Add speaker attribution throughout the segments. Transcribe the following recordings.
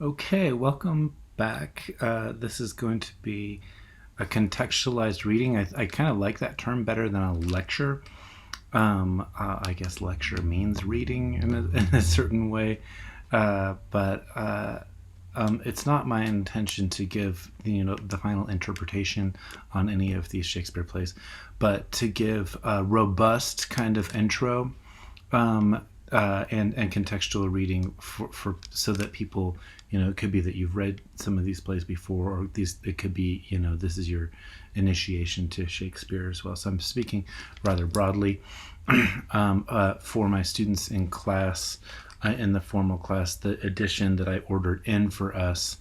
Speaker 1: Okay, welcome back. This is going to be a contextualized reading. I kind of like that term better than a lecture. I guess lecture means reading in a certain way, but it's not my intention to give the final interpretation on any of these Shakespeare plays, but to give a robust kind of intro and contextual reading for so that people, it could be that you've read some of these plays before, or these it could be, this is your initiation to Shakespeare as well. So I'm speaking rather broadly. For my students in class, in the formal class, the edition that I ordered in for us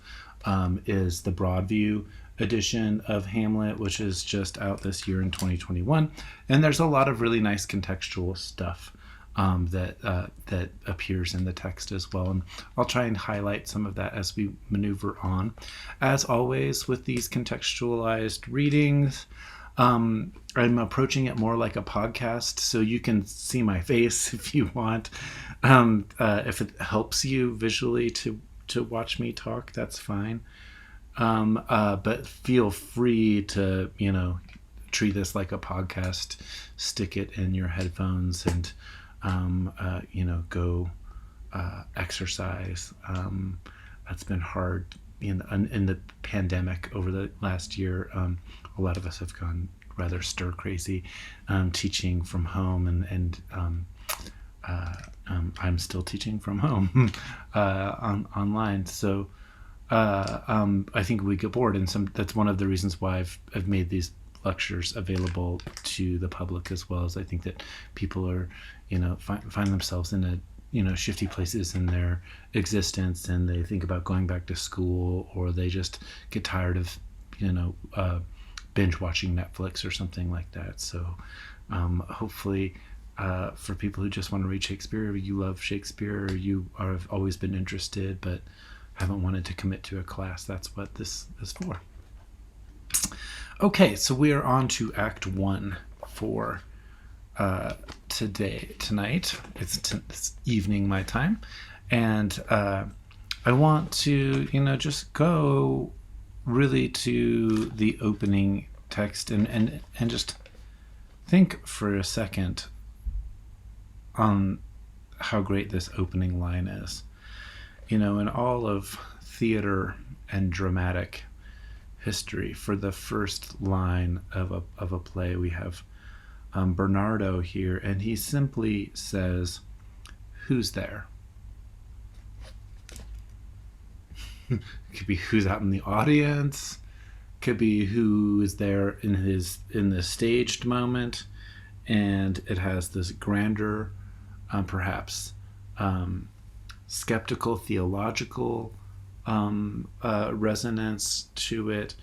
Speaker 1: is the Broadview edition of Hamlet, which is just out this year in 2021. And there's a lot of really nice contextual stuff that appears in the text as well. And I'll try and highlight some of that as we maneuver on. As always, with these contextualized readings, I'm approaching it more like a podcast, so you can see my face if you want. If it helps you visually to watch me talk, that's fine. But feel free to, treat this like a podcast, stick it in your headphones, and go exercise. That's been hard in the pandemic over the last year. A lot of us have gone rather stir crazy, teaching from home, and I'm still teaching from home online. So I think we get bored, and that's one of the reasons why I've made these lectures available to the public as well. As I think that people are, find themselves in shifty places in their existence, and they think about going back to school, or they just get tired of, binge watching Netflix or something like that. So hopefully, for people who just want to read Shakespeare, you love Shakespeare, or you have always been interested but haven't wanted to commit to a class, that's what this is for. Okay, so we are on to Act 1 for tonight. It's evening my time, and I want to, just go really to the opening text and just think for a second on how great this opening line is. In all of theater and dramatic history, for the first line of a play, we have Bernardo here, and he simply says, "Who's there?" It could be who's out in the audience, could be who is there in the staged moment, and it has this grander, perhaps skeptical, theological resonance to it,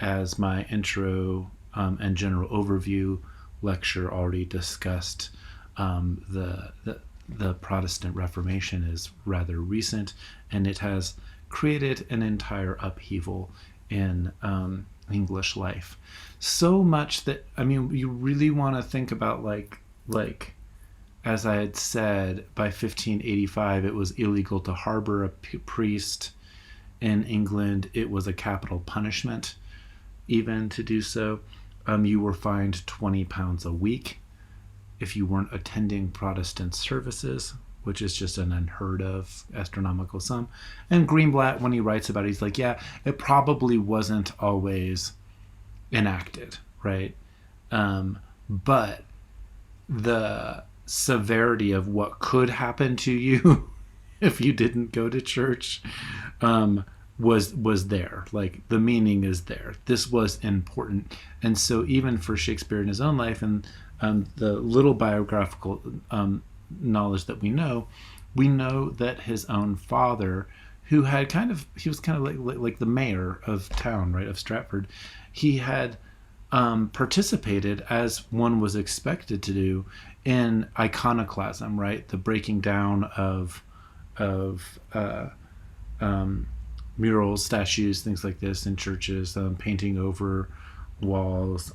Speaker 1: as my intro and general overview lecture already discussed. The Protestant Reformation is rather recent, and it has created an entire upheaval in English life. So much that, you really want to think about, like as I had said, by 1585 it was illegal to harbor a priest in England. It was a capital punishment even to do so. You were fined £20 a week if you weren't attending Protestant services, which is just an unheard of astronomical sum. And Greenblatt, when he writes about it, he's like, yeah, it probably wasn't always enacted, right? But the severity of what could happen to you if you didn't go to church was there. Like, the meaning is there. This was important. And so even for Shakespeare in his own life, and the little biographical knowledge that we know that his own father, who had he was kind of like the mayor of town, right, of Stratford, he had participated, as one was expected to do, in iconoclasm, right, the breaking down of murals, statues, things like this in churches, painting over walls,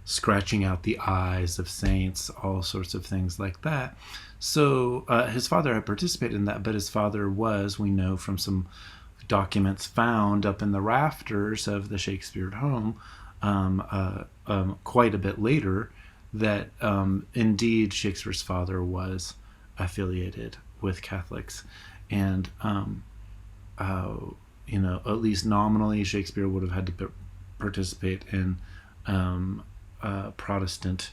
Speaker 1: scratching out the eyes of saints, all sorts of things like that. So his father had participated in that, but his father was, we know from some documents found up in the rafters of the Shakespeare home quite a bit later, that indeed Shakespeare's father was affiliated with Catholics. And, at least nominally, Shakespeare would have had to participate in Protestant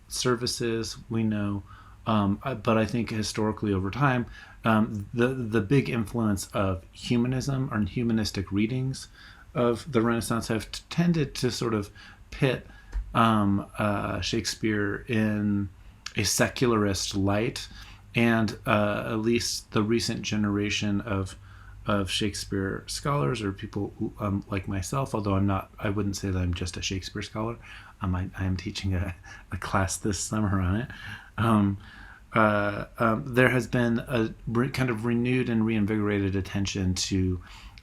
Speaker 1: services, we know. But I think historically over time, the big influence of humanism or humanistic readings of the Renaissance have tended to sort of pit Shakespeare in a secularist light, and at least the recent generation of Shakespeare scholars, or people like myself, although I wouldn't say that I'm just a Shakespeare scholar. I am teaching a class this summer on it. There has been a kind of renewed and reinvigorated attention to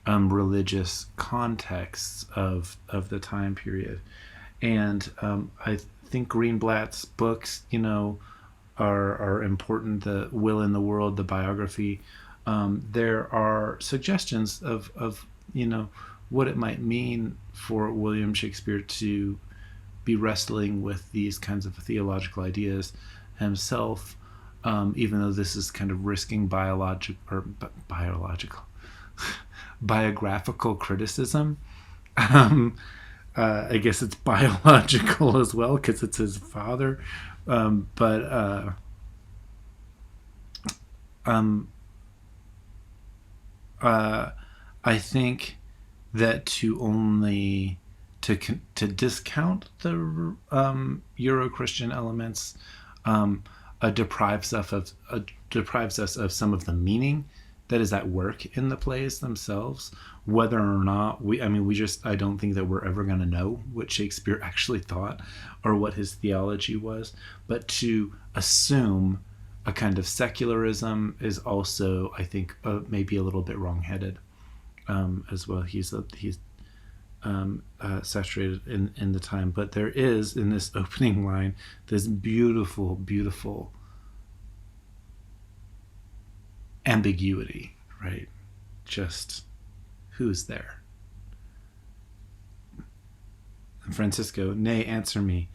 Speaker 1: religious contexts of the time period. And I think Greenblatt's books, are important. The Will in the World, the biography. There are suggestions of what it might mean for William Shakespeare to be wrestling with these kinds of theological ideas himself, even though this is kind of risking biographical criticism. I guess it's biological as well because it's his father, but I think that to discount the Euro-Christian elements deprives us of some of the meaning that is at work in the plays themselves. Whether or not I don't think that we're ever going to know what Shakespeare actually thought or what his theology was. But to assume a kind of secularism is also, I think, maybe a little bit wrongheaded as well. He's saturated in the time, but there is, in this opening line, this beautiful, beautiful ambiguity, right? Just who's there? And Francisco, nay, answer me.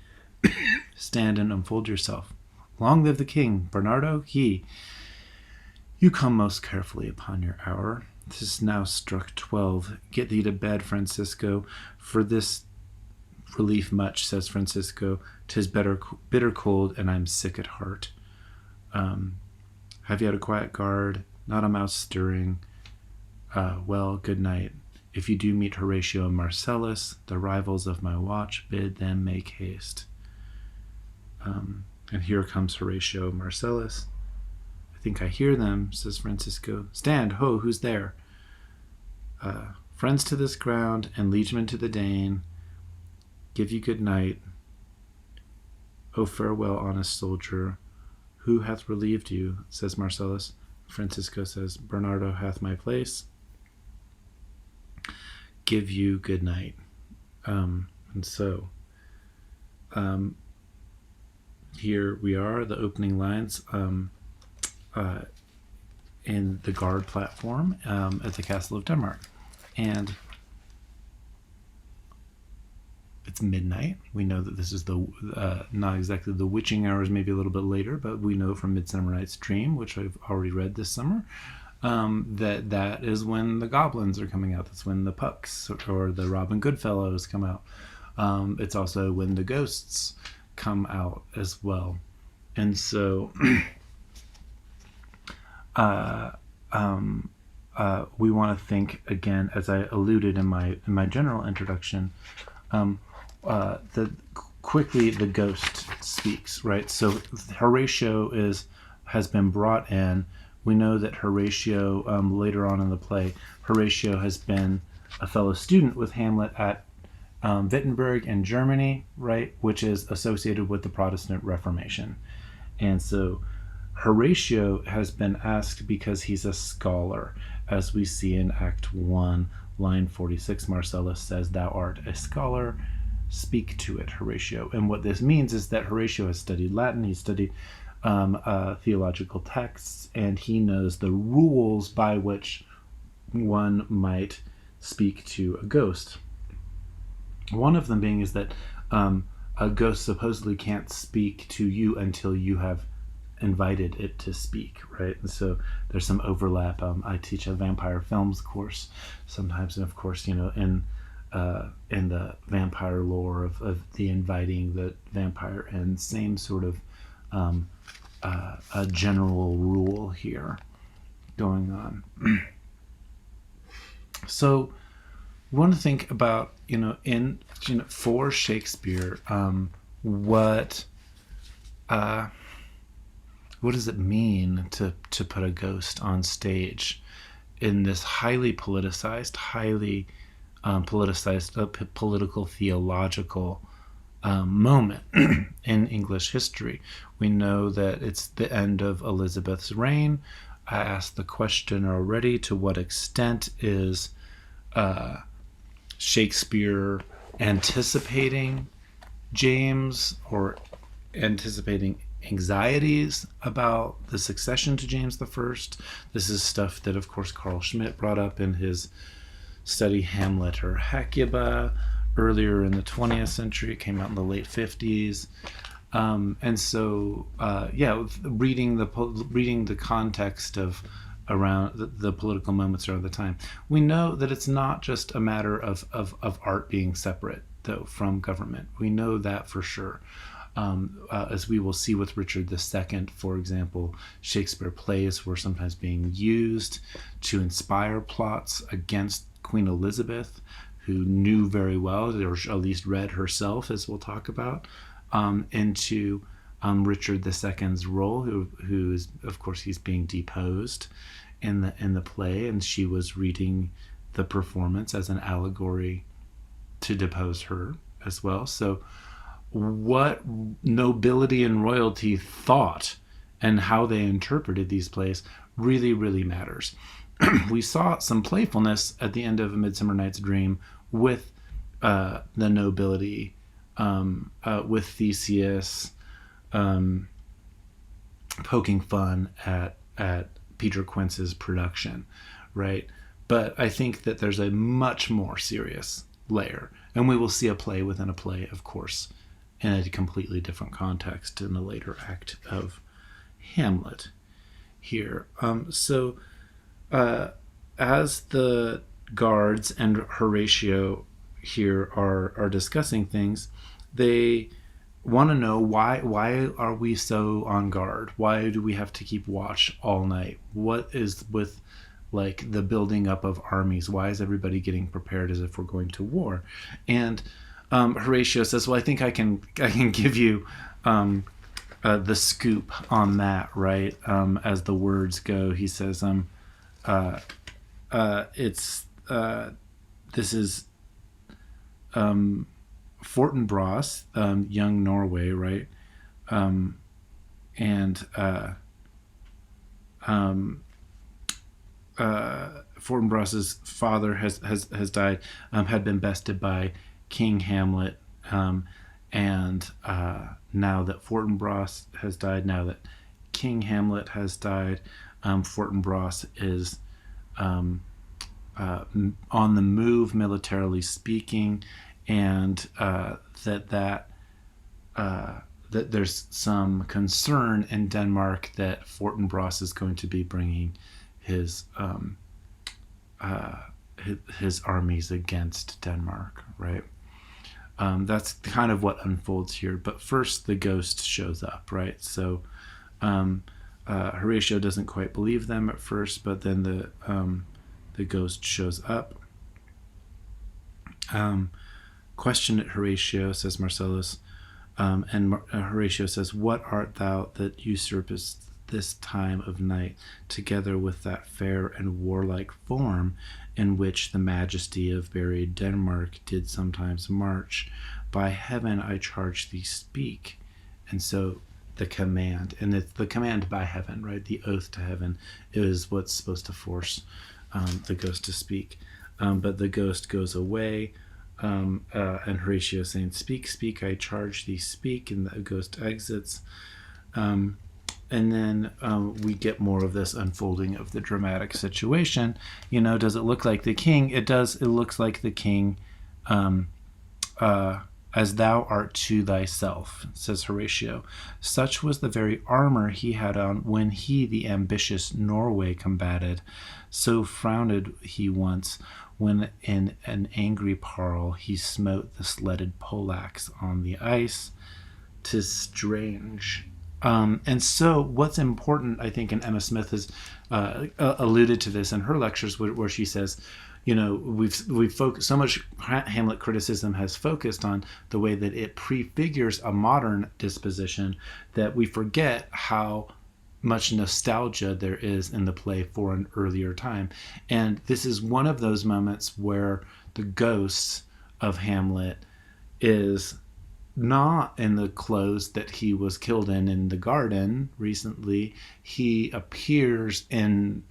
Speaker 1: Stand and unfold yourself. Long live the king. Bernardo, you come most carefully upon your hour. 'Tis now struck 12. Get thee to bed, Francisco. For this relief much, says Francisco. 'Tis bitter cold, and I'm sick at heart. Have you had a quiet guard? Not a mouse stirring. Well, good night. If you do meet Horatio and Marcellus, the rivals of my watch, bid them make haste. And here comes Horatio and Marcellus. I think I hear them, says Francisco. Stand, ho, who's there? Friends to this ground, and liegemen to the Dane, give you good night. O farewell, honest soldier. Who hath relieved you? Says Marcellus. Francisco says, Bernardo hath my place. Give you good night. And so, here we are, the opening lines in the guard platform at the Castle of Denmark. And it's midnight. We know that this is the not exactly the witching hours, maybe a little bit later, but we know from Midsummer Night's Dream, which I've already read this summer, that is when the goblins are coming out. That's when the Pucks or the Robin Goodfellows come out. It's also when the ghosts come out as well. And so we want to think again, as I alluded in my general introduction, quickly the ghost speaks, right? So Horatio has been brought in. We know that Horatio, later on in the play, Horatio has been a fellow student with Hamlet at Wittenberg in Germany, right, which is associated with the Protestant Reformation. And so Horatio has been asked because he's a scholar, as we see in Act 1, line 46. Marcellus says, thou art a scholar. speak to it, Horatio. And what this means is that Horatio has studied Latin, he's studied theological texts, and he knows the rules by which one might speak to a ghost. One of them being is that a ghost supposedly can't speak to you until you have invited it to speak, right? And so there's some overlap. I teach a vampire films course sometimes, and of course, in the vampire lore of the inviting the vampire, and same sort of a general rule here going on. So we want to think about, for Shakespeare, what does it mean to put a ghost on stage in this highly politicized, political, theological moment in English history? We know that it's the end of Elizabeth's reign. I asked the question already, to what extent is Shakespeare anticipating James, or anticipating anxieties about the succession to James I? This is stuff that, of course, Carl Schmitt brought up in his study Hamlet or Hecuba earlier in the 20th century. It came out in the late 50s. And so, reading the context of around the political moments around the time, we know that it's not just a matter of art being separate, though, from government. We know that for sure. As we will see with Richard II, for example, Shakespeare plays were sometimes being used to inspire plots against Queen Elizabeth, who knew very well, or at least read herself, as we'll talk about, into Richard II's role, who is, of course, he's being deposed in the play, and she was reading the performance as an allegory to depose her as well. So what nobility and royalty thought and how they interpreted these plays really, really matters. We saw some playfulness at the end of A Midsummer Night's Dream with the nobility, with Theseus poking fun at Peter Quince's production, right? But I think that there's a much more serious layer, and we will see a play within a play, of course, in a completely different context in the later act of Hamlet here. As the guards and Horatio here are discussing things, they want to know why are we so on guard? Why do we have to keep watch all night? What is with like the building up of armies? Why is everybody getting prepared as if we're going to war? And Horatio says, well, I think I can give you the scoop on that, right? As the words go, he says, this is Fortinbras, young Norway, right? Fortinbras's father has died, had been bested by King Hamlet, and now that Fortinbras has died, now that King Hamlet has died, Fortinbras is on the move, militarily speaking, and that there's some concern in Denmark that Fortinbras is going to be bringing his armies against Denmark, right? That's kind of what unfolds here. But first, the ghost shows up, right? So Horatio doesn't quite believe them at first, but then the ghost shows up. Question at Horatio, says Marcellus, and Horatio says, "What art thou that usurpest this time of night, together with that fair and warlike form in which the majesty of buried Denmark did sometimes march? By heaven I charge thee, speak." And so the command, and it's the command by heaven, right? The oath to heaven is what's supposed to force the ghost to speak. But the ghost goes away. and Horatio saying, "Speak, speak, I charge thee, speak," and the ghost exits. Um, and then we get more of this unfolding of the dramatic situation. Does it look like the king? It does. It looks like the king, um, as thou art to thyself, says Horatio. Such was the very armor he had on when he the ambitious Norway combated. So frowned he once, when in an angry parle he smote the sledded Polacs on the ice. 'Tis strange. And so, what's important, I think, and Emma Smith has alluded to this in her lectures, where she says, we've focused so much. Hamlet criticism has focused on the way that it prefigures a modern disposition that we forget how much nostalgia there is in the play for an earlier time. And this is one of those moments where the ghost of Hamlet is not in the clothes that he was killed in the garden recently. He appears in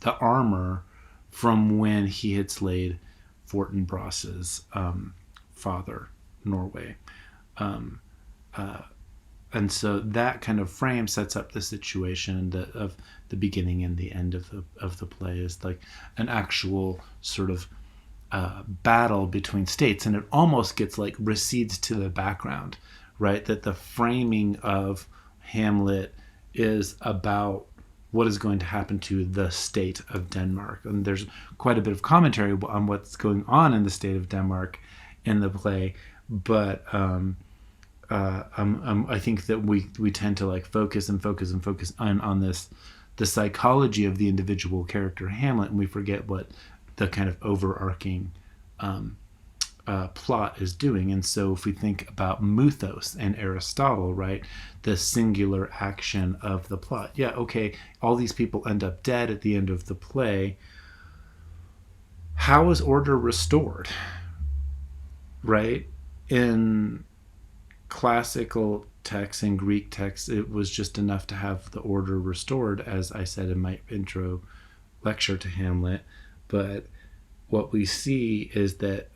Speaker 1: the armor from when he had slayed Fortinbras's father, Norway. And so that kind of frame sets up the situation of the beginning and the end of the play is like an actual sort of battle between states, and it almost gets like recedes to the background, right? That the framing of Hamlet is about what is going to happen to the state of Denmark, and there's quite a bit of commentary on what's going on in the state of Denmark in the play, but I think that we tend to like focus on this, the psychology of the individual character Hamlet, and we forget what the kind of overarching plot is doing. And so if we think about Muthos and Aristotle, right, the singular action of the plot, yeah, okay, all these people end up dead at the end of the play. How is order restored, right? In classical texts and Greek texts, it was just enough to have the order restored, as I said in my intro lecture to Hamlet. But what we see is that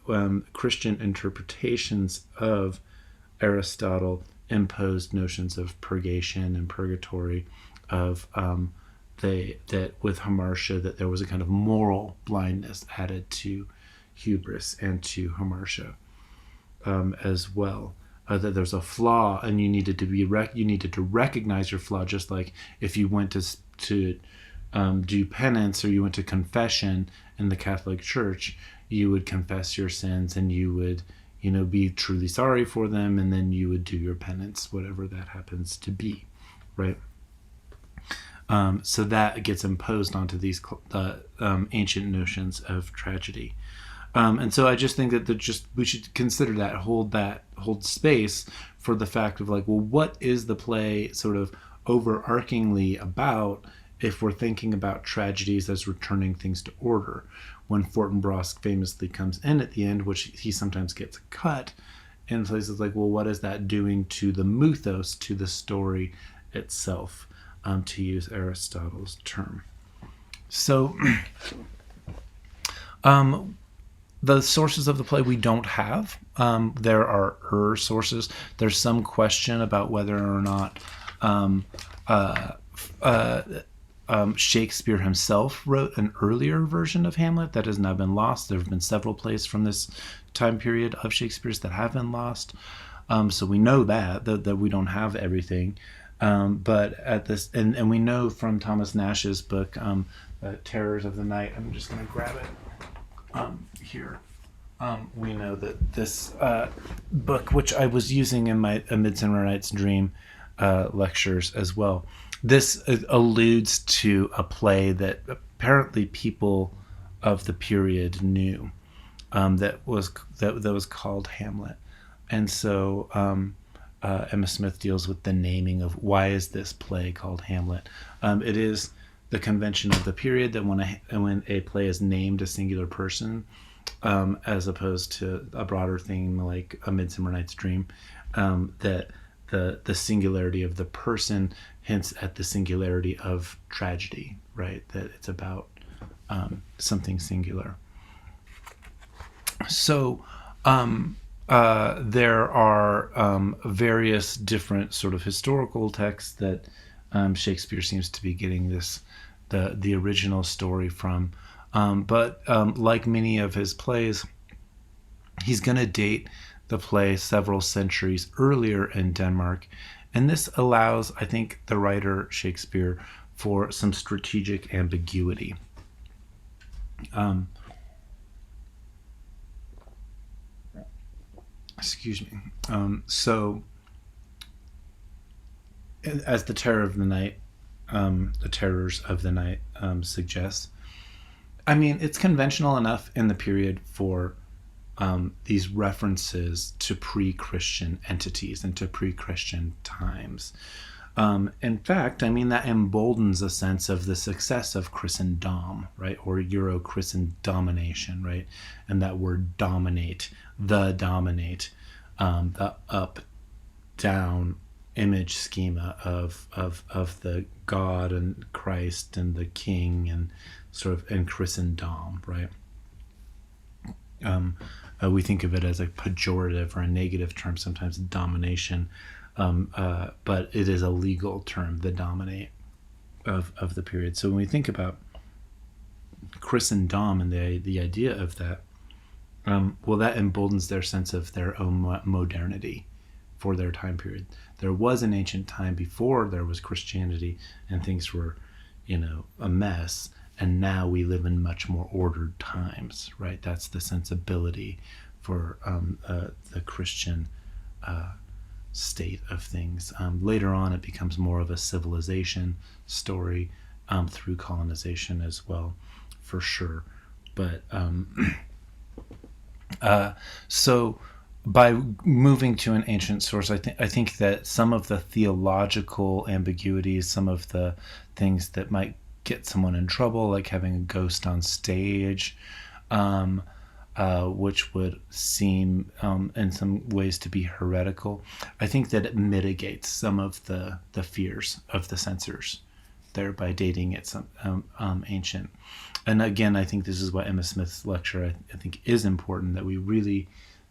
Speaker 1: Christian interpretations of Aristotle imposed notions of purgation and purgatory, of that with hamartia, that there was a kind of moral blindness added to hubris and to hamartia as well. That there's a flaw, and you needed to recognize your flaw, just like if you went to do penance, or you went to confession in the Catholic Church, you would confess your sins, and you would, be truly sorry for them, and then you would do your penance, whatever that happens to be, right? So that gets imposed onto these ancient notions of tragedy. And so I just think that we should consider that, hold space for the fact of like, well, what is the play sort of overarchingly about, if we're thinking about tragedies as returning things to order? When Fortinbras famously comes in at the end, which he sometimes gets cut in places, like, well, what is that doing to the mythos, to the story itself, to use Aristotle's term? So the sources of the play we don't have. There are her sources. There's some question about whether or not Shakespeare himself wrote an earlier version of Hamlet that has now been lost. There have been several plays from this time period of Shakespeare's that have been lost. So we know that we don't have everything. But at this, and we know from Thomas Nash's book, Terrors of the Night, I'm just going to grab it here. We know that this book, which I was using in my A Midsummer Night's Dream lectures as well, this alludes to a play that apparently people of the period knew, that was called Hamlet. And so Emma Smith deals with the naming of why is this play called Hamlet. It is the convention of the period that when a play is named a singular person, as opposed to a broader theme like A Midsummer Night's Dream, that the singularity of the person hints at the singularity of tragedy, right? That it's about something singular. So There are various different sort of historical texts that Shakespeare seems to be getting the original story from. But like many of his plays, he's going to date the play several centuries earlier in Denmark. And this allows, I think, the writer Shakespeare for some strategic ambiguity. Excuse me. So, as the terror of the night, the terrors of the night suggests, I mean, it's conventional enough in the period for these references to pre-Christian entities and to pre-Christian times. In fact, I mean, that emboldens a sense of the success of Christendom, right? Or Euro-Christen domination, right? And that word dominate, the up-down image schema of the God and Christ and the King and sort of and Christendom, right? We think of it as a pejorative or a negative term, sometimes domination, but it is a legal term, the dominate of the period. So when we think about Christendom and the idea of that, well, that emboldens their sense of their own modernity for their time period. There was an ancient time before there was Christianity and things were, a mess. And now we live in much more ordered times, right? That's the sensibility for the Christian state of things. Later on, it becomes more of a civilization story through colonization as well, for sure. But so by moving to an ancient source, I think that some of the theological ambiguities, some of the things that might get someone in trouble, like having a ghost on stage, which would seem in some ways to be heretical. I think that it mitigates some of the fears of the censors there by dating it some ancient. And again, I think this is why Emma Smith's lecture I think is important, that we really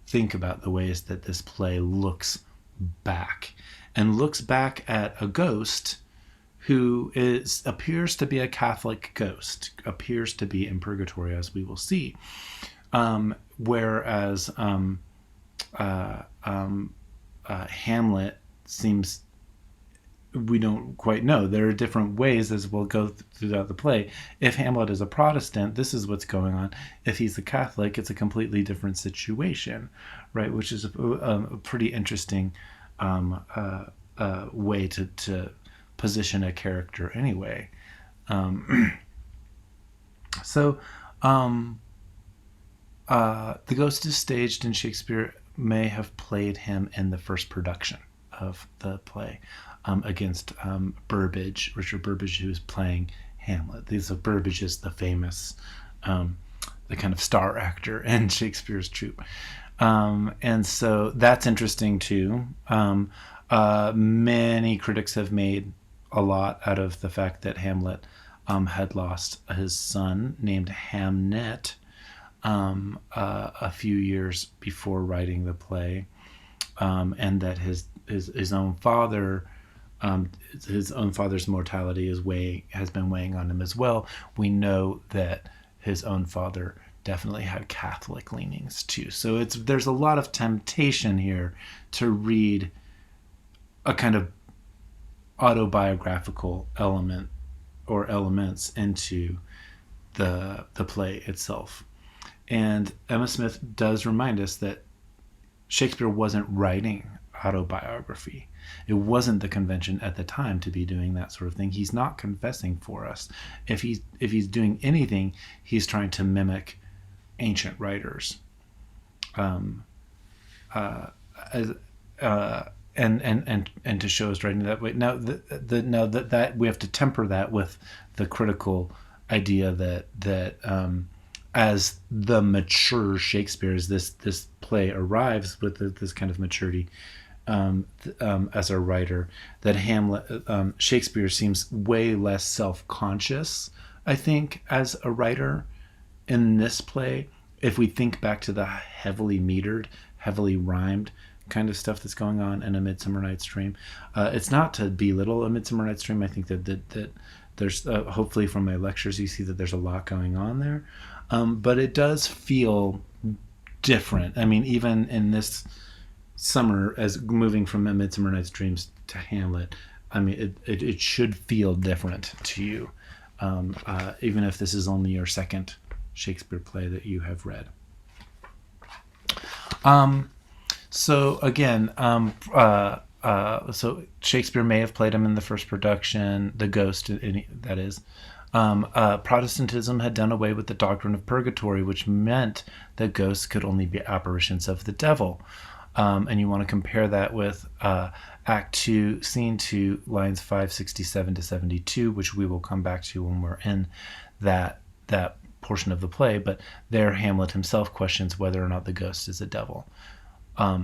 Speaker 1: think about the ways that this play looks back at a ghost who appears to be a Catholic ghost, appears to be in purgatory, as we will see. Whereas Hamlet seems, we don't quite know. There are different ways, as we'll go throughout the play. If Hamlet is a Protestant, this is what's going on. If he's a Catholic, it's a completely different situation, right? Which is a pretty interesting way to position a character anyway. So the ghost is staged, and Shakespeare may have played him in the first production of the play against Burbage, Richard Burbage, who was playing Hamlet. Burbage is the famous, the kind of star actor in Shakespeare's troupe. And so that's interesting too. Many critics have made a lot out of the fact that Hamlet had lost his son named Hamnet a few years before writing the play, and that his own father, his own father's mortality has been weighing on him as well. We know that his own father definitely had Catholic leanings too. So there's a lot of temptation here to read a kind of autobiographical element or elements into the play itself. And Emma Smith does remind us that Shakespeare wasn't writing autobiography. It wasn't the convention at the time to be doing that sort of thing. He's not confessing for us. If he's doing anything, he's trying to mimic ancient writers. And to show us writing that way. Now, that we have to temper that with the critical idea that as the mature Shakespeare, as this play arrives with this kind of maturity as a writer, that Shakespeare seems way less self-conscious, I think, as a writer in this play if we think back to the heavily metered, heavily rhymed kind of stuff that's going on in A Midsummer Night's Dream, it's not to belittle A Midsummer Night's Dream. I think that there's hopefully from my lectures you see that there's a lot going on there, but it does feel different. I mean, even in this summer, as moving from A Midsummer Night's Dreams to Hamlet, I mean, it should feel different to you, even if this is only your second Shakespeare play that you have read. So again, so Shakespeare may have played him in the first production, The Ghost, that is. Protestantism had done away with the doctrine of purgatory, which meant that ghosts could only be apparitions of the devil. And you want to compare that with Act 2, Scene 2, lines 567 to 72, which we will come back to when we're in that portion of the play. But there, Hamlet himself questions whether or not the ghost is a devil.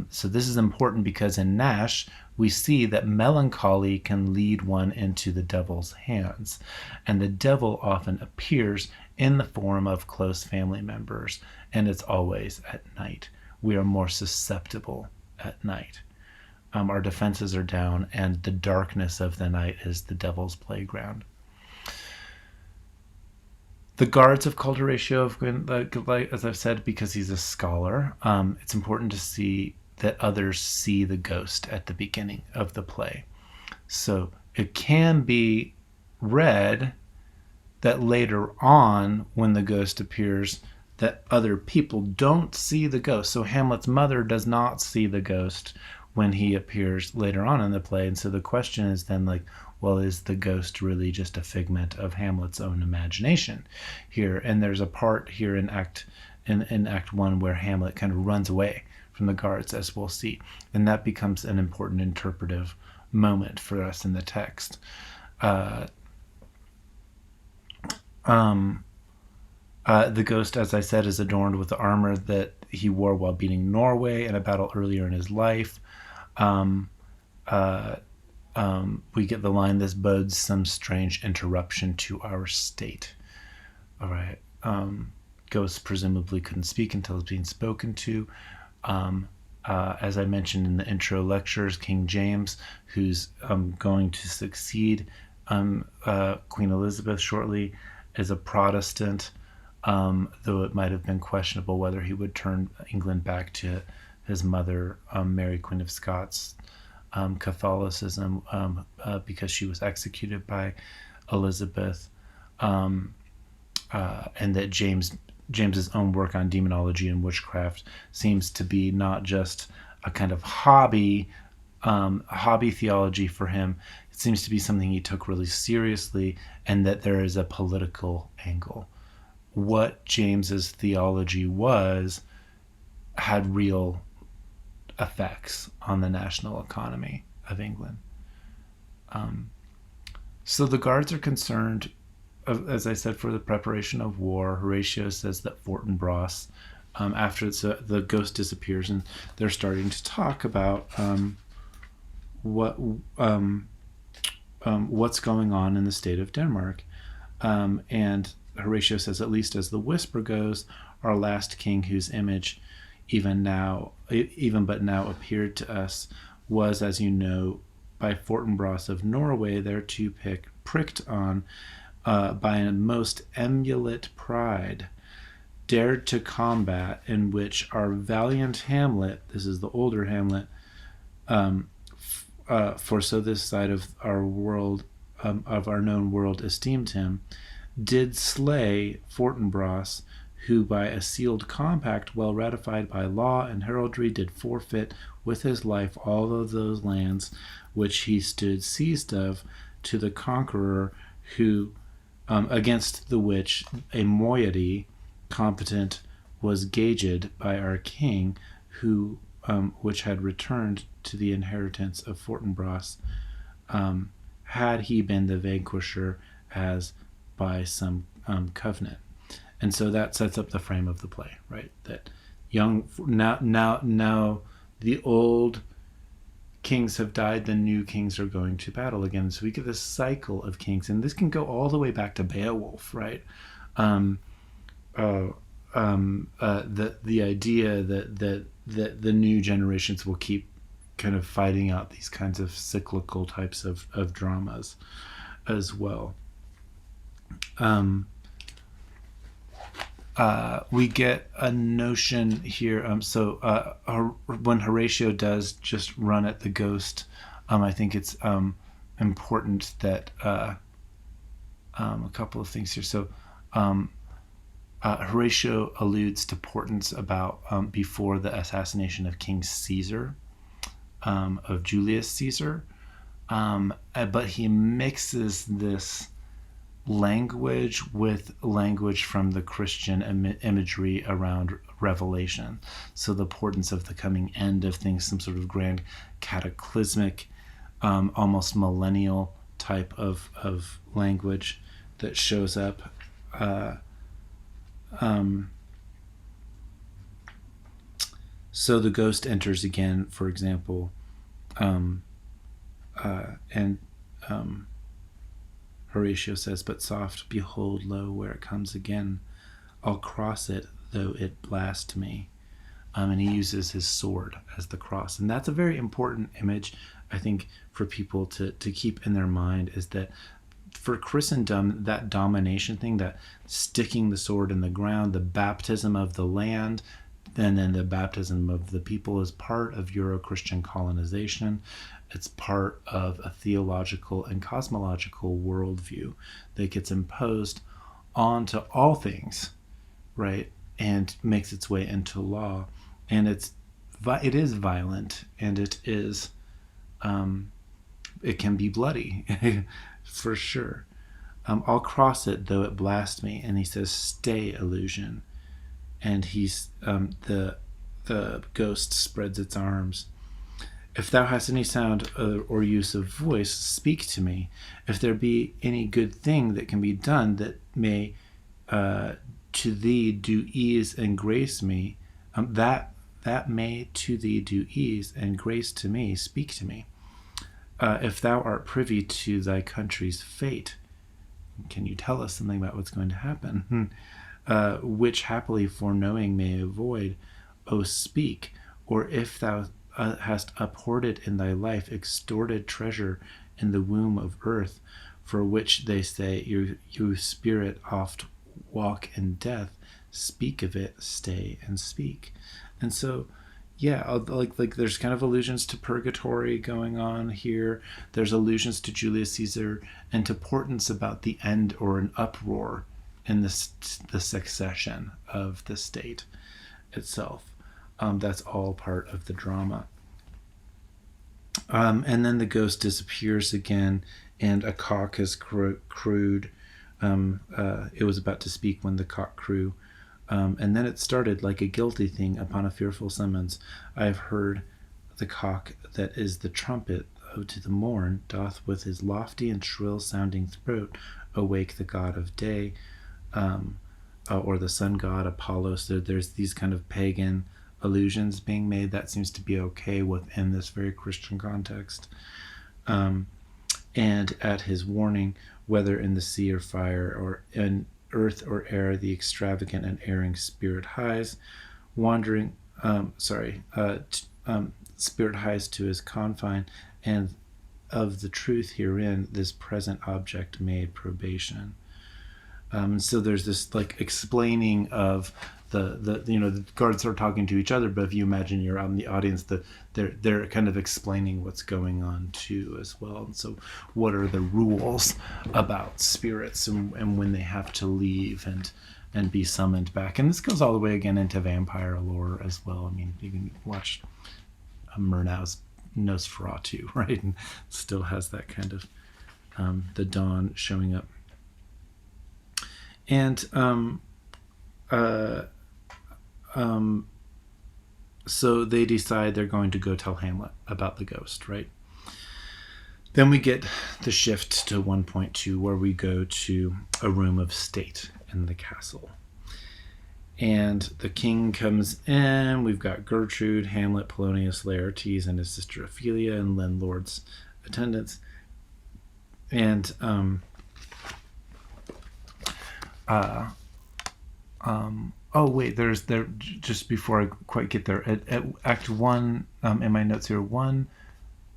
Speaker 1: So this is important because in Nash, we see that melancholy can lead one into the devil's hands. And the devil often appears in the form of close family members, and it's always at night. We are more susceptible at night. Our defenses are down, and the darkness of the night is the devil's playground. The guards have called Horatio, as I've said, because he's a scholar. It's important to see that others see the ghost at the beginning of the play. So it can be read that later on, when the ghost appears, that other people don't see the ghost. So Hamlet's mother does not see the ghost when he appears later on in the play. And so the question is then like, well, is the ghost really just a figment of Hamlet's own imagination here? And there's a part here in Act 1 where Hamlet kind of runs away from the guards, as we'll see. And that becomes an important interpretive moment for us in the text. The ghost, as I said, is adorned with the armor that he wore while beating Norway in a battle earlier in his life. We get the line, "This bodes some strange interruption to our state." All right. Ghosts presumably couldn't speak until it's being spoken to. As I mentioned in the intro lectures, King James, who's going to succeed Queen Elizabeth shortly, is a Protestant, though it might have been questionable whether he would turn England back to his mother, Mary, Queen of Scots, Catholicism, because she was executed by Elizabeth, and that James's own work on demonology and witchcraft seems to be not just a kind of hobby theology for him. It seems to be something he took really seriously, and that there is a political angle. What James's theology had real effects on the national economy of England. So the guards are concerned, as I said, for the preparation of war. Horatio says that Fortinbras, after the ghost disappears, and they're starting to talk about what's going on in the state of Denmark. And Horatio says, at least as the whisper goes, our last king, whose image even but now appeared to us, was, as you know, by Fortinbras of Norway, thereto pricked on by a most emulate pride, dared to combat, in which our valiant Hamlet, this is the older Hamlet, for so this side of our world, of our known world, esteemed him, did slay Fortinbras, who by a sealed compact well ratified by law and heraldry did forfeit with his life all of those lands which he stood seized of to the conqueror, who against the which a moiety competent was gauged by our king, who which had returned to the inheritance of Fortinbras, had he been the vanquisher as by some covenant. And so that sets up the frame of the play, right? That now the old kings have died, the new kings are going to battle again. So we get this cycle of kings, and this can go all the way back to Beowulf, right? the idea that the new generations will keep kind of fighting out these kinds of cyclical types of dramas as well. We get a notion here. When Horatio does just run at the ghost, I think it's important that a couple of things here. So Horatio alludes to portents about before the assassination of King Caesar, of Julius Caesar, but he mixes this language with language from the Christian imagery around Revelation. So the portents of the coming end of things, some sort of grand cataclysmic, almost millennial type of language that shows up. So the ghost enters again, for example, and Horatio says, "But soft, behold, lo, where it comes again. I'll cross it, though it blast me." And he uses his sword as the cross. And that's a very important image, I think, for people to keep in their mind, is that for Christendom, that domination thing, that sticking the sword in the ground, the baptism of the land, and then the baptism of the people is part of Euro-Christian colonization. It's part of a theological and cosmological worldview that gets imposed onto all things, right, and makes its way into law. And it is violent, and it is it can be bloody for sure. I'll cross it, though it blast me. And he says, "Stay, illusion." And he's the ghost spreads its arms. "If thou hast any sound or use of voice, speak to me. If there be any good thing that can be done that may to thee do ease and grace me, that may to thee do ease and grace to me, speak to me. If thou art privy to thy country's fate, can you tell us something about what's going to happen? Which happily foreknowing may avoid, O speak. Or if thou hast uphoarded in thy life extorted treasure in the womb of earth, for which they say you spirit oft walk in death, speak of it, stay and speak." And so, yeah, like there's kind of allusions to purgatory going on here. There's allusions to Julius Caesar and to portents about the end or an uproar in the succession of the state itself. That's all part of the drama. And then the ghost disappears again, and a cock has crowed. It was about to speak when the cock crew. And then it started like a guilty thing upon a fearful summons. I have heard the cock that is the trumpet to the morn doth with his lofty and shrill sounding throat awake the god of day, or the sun god Apollo. So there's these kind of pagan allusions being made. That seems to be okay within this very Christian context. And at his warning, whether in the sea or fire or in earth or air, the extravagant and erring spirit hies, spirit hies to his confine, and of the truth herein, this present object made probation. So there's this like explaining of the guards are talking to each other, but if you imagine you're out in the audience, they're kind of explaining what's going on too as well. And so what are the rules about spirits and when they have to leave and be summoned back? And this goes all the way again into vampire lore as well. I mean, you can watch Murnau's Nosferatu, right? And still has that kind of the dawn showing up. And so they decide they're going to go tell Hamlet about the ghost, right? Then we get the shift to 1.2, where we go to a room of state in the castle. And the king comes in. We've got Gertrude, Hamlet, Polonius, Laertes, and his sister Ophelia, and landlord's attendants. And Oh wait, just before I quite get there, at Act 1, in my notes here,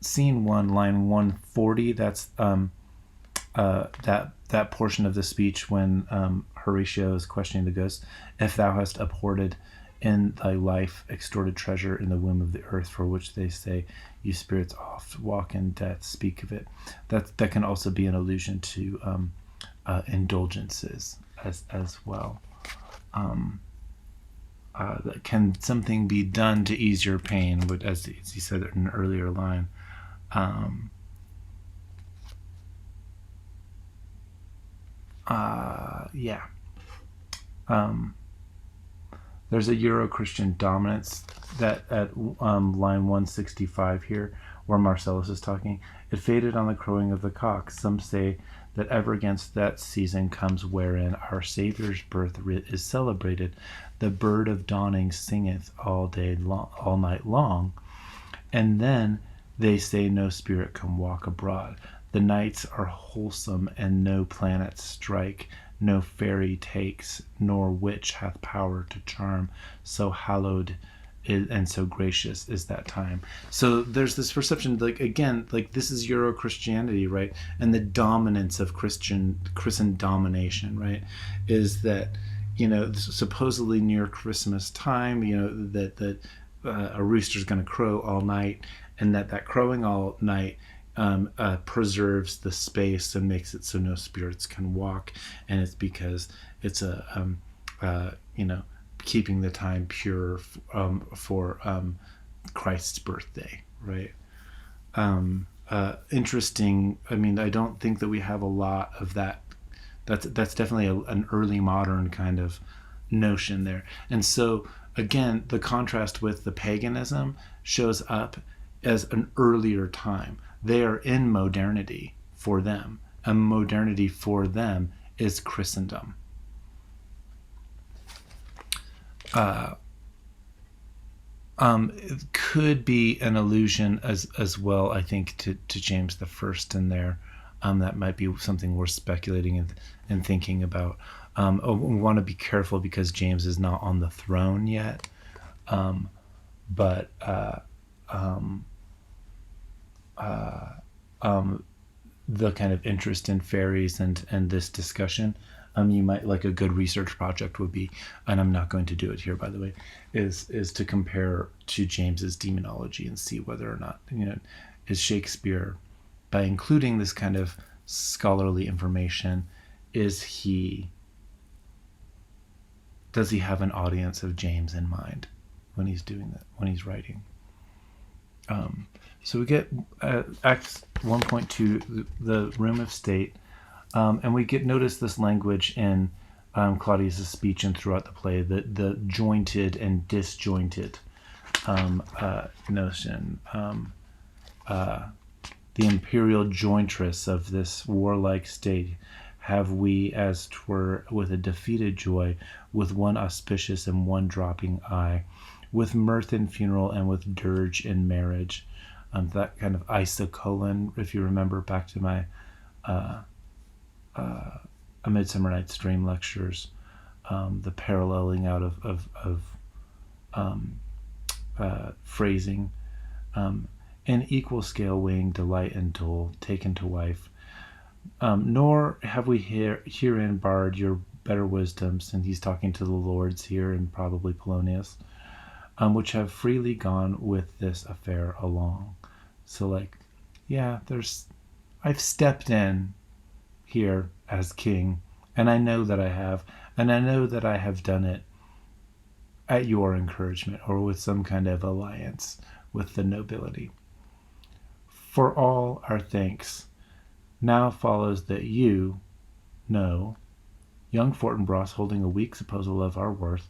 Speaker 1: scene 1, line 140. That's that portion of the speech when Horatio is questioning the ghost. If thou hast abhorred in thy life extorted treasure in the womb of the earth, for which they say, you spirits oft walk in death, speak of it. That can also be an allusion to indulgences as well. Can something be done to ease your pain? But as he said in an earlier line. Yeah. There's a Euro-Christian dominance that at line 165 here, where Marcellus is talking. It faded on the crowing of the cock. Some say that ever against that season comes wherein our Saviour's birth is celebrated. The bird of dawning singeth all night long. And then they say no spirit can walk abroad. The nights are wholesome, and no planets strike, no fairy takes, nor witch hath power to charm. So hallowed and so gracious is that time. So there's this perception, like, again, like, this is Euro Christianity, right? And the dominance of Christian domination, right, is that, supposedly near Christmas time, that a rooster's going to crow all night, and that crowing all night preserves the space and makes it so no spirits can walk, and it's because it's keeping the time pure for Christ's birthday, right? Interesting. I mean, I don't think that we have a lot of that. That's definitely an early modern kind of notion there. And so again, the contrast with the paganism shows up as an earlier time. They are in modernity for them, and modernity for them is Christendom. It could be an allusion as well, I think, to James the First in there. That might be something worth speculating and thinking about. We want to be careful because James is not on the throne yet, but the kind of interest in fairies and this discussion, you might, like, a good research project would be, and I'm not going to do it here, by the way, is to compare to James's demonology and see whether or not, is Shakespeare, by including this kind of scholarly information, does he have an audience of James in mind when he's doing that, when he's writing? So we get Acts 1.2, the room of state, and we notice this language in Claudius' speech and throughout the play, the jointed and disjointed notion, the imperial jointress of this warlike state. Have we, as 'twere with a defeated joy, with one auspicious and one dropping eye, with mirth in funeral and with dirge in marriage. That kind of isocolon, if you remember back to my A Midsummer Night's Dream lectures, the paralleling out of phrasing, in equal scale weighing delight and dole, taken to wife. Nor have we herein barred your better wisdoms, and he's talking to the lords here and probably Polonius, which have freely gone with this affair along. So, like, yeah, I've stepped in here as king, and I know that I have, and I know that I have done it at your encouragement or with some kind of alliance with the nobility. For all our thanks, now follows that you know young Fortinbras holding a weak supposal of our worth,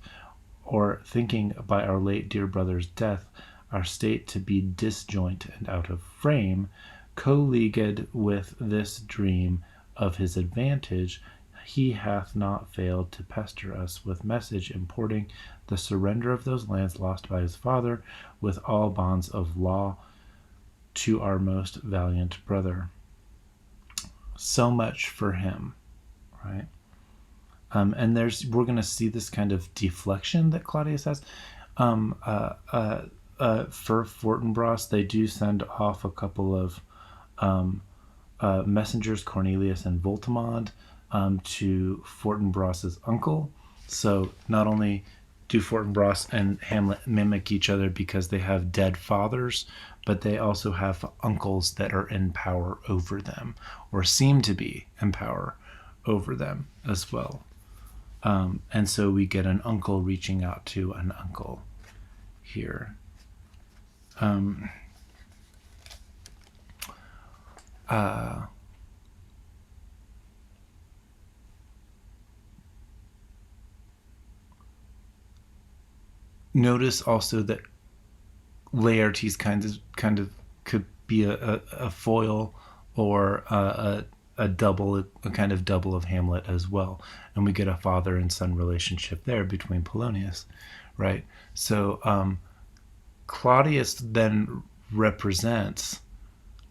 Speaker 1: or thinking by our late dear brother's death our state to be disjoint and out of frame, co-leagued with this dream of his advantage, he hath not failed to pester us with message importing the surrender of those lands lost by his father, with all bonds of law, to our most valiant brother. So much for him, right? And we're going to see this kind of deflection that Claudius has. For Fortinbras, they do send off a couple of messengers, Cornelius and Voltimand, to Fortinbras's uncle. So not only do Fortinbras and Hamlet mimic each other because they have dead fathers, but they also have uncles that are in power over them, or seem to be in power over them as well. And so we get an uncle reaching out to an uncle here. Notice also that Laertes kind of could be a foil or a double, a kind of double of Hamlet as well, and we get a father and son relationship there between Polonius, right? So Claudius then represents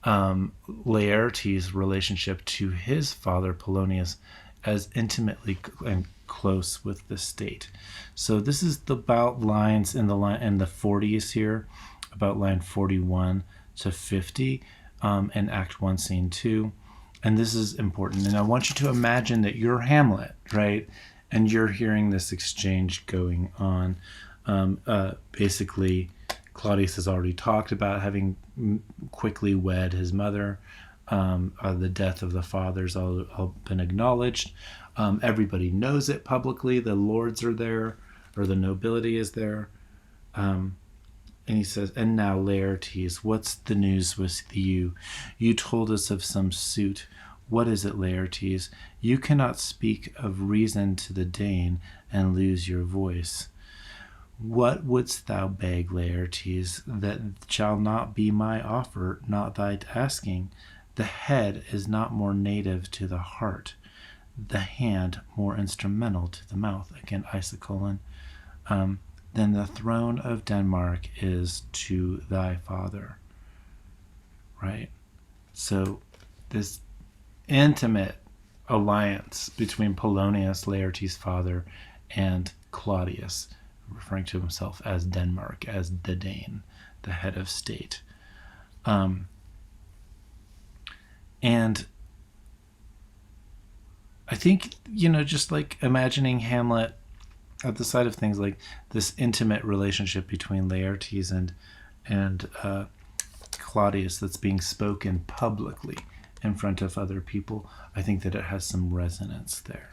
Speaker 1: Laertes' relationship to his father Polonius as intimately and close with the state. So this is about lines in the 40s here, about line 41 to 50 in Act 1, Scene 2. And this is important. And I want you to imagine that you're Hamlet, right? And you're hearing this exchange going on. Basically, Claudius has already talked about having quickly wed his mother. The death of the father's all been acknowledged. Everybody knows it publicly. The lords are there, or the nobility is there. And he says, "And now, Laertes, what's the news with you? You told us of some suit. What is it, Laertes? You cannot speak of reason to the Dane and lose your voice. What wouldst thou beg, Laertes, that shall not be my offer, not thy asking? The head is not more native to the heart, the hand more instrumental to the mouth," again isocolon, "than the throne of Denmark is to thy father." Right? So this intimate alliance between Polonius, Laertes' father, and Claudius, referring to himself as Denmark, as the Dane, the head of state. And I think, just like imagining Hamlet at the side of things, like this intimate relationship between Laertes and Claudius that's being spoken publicly in front of other people, I think that it has some resonance there.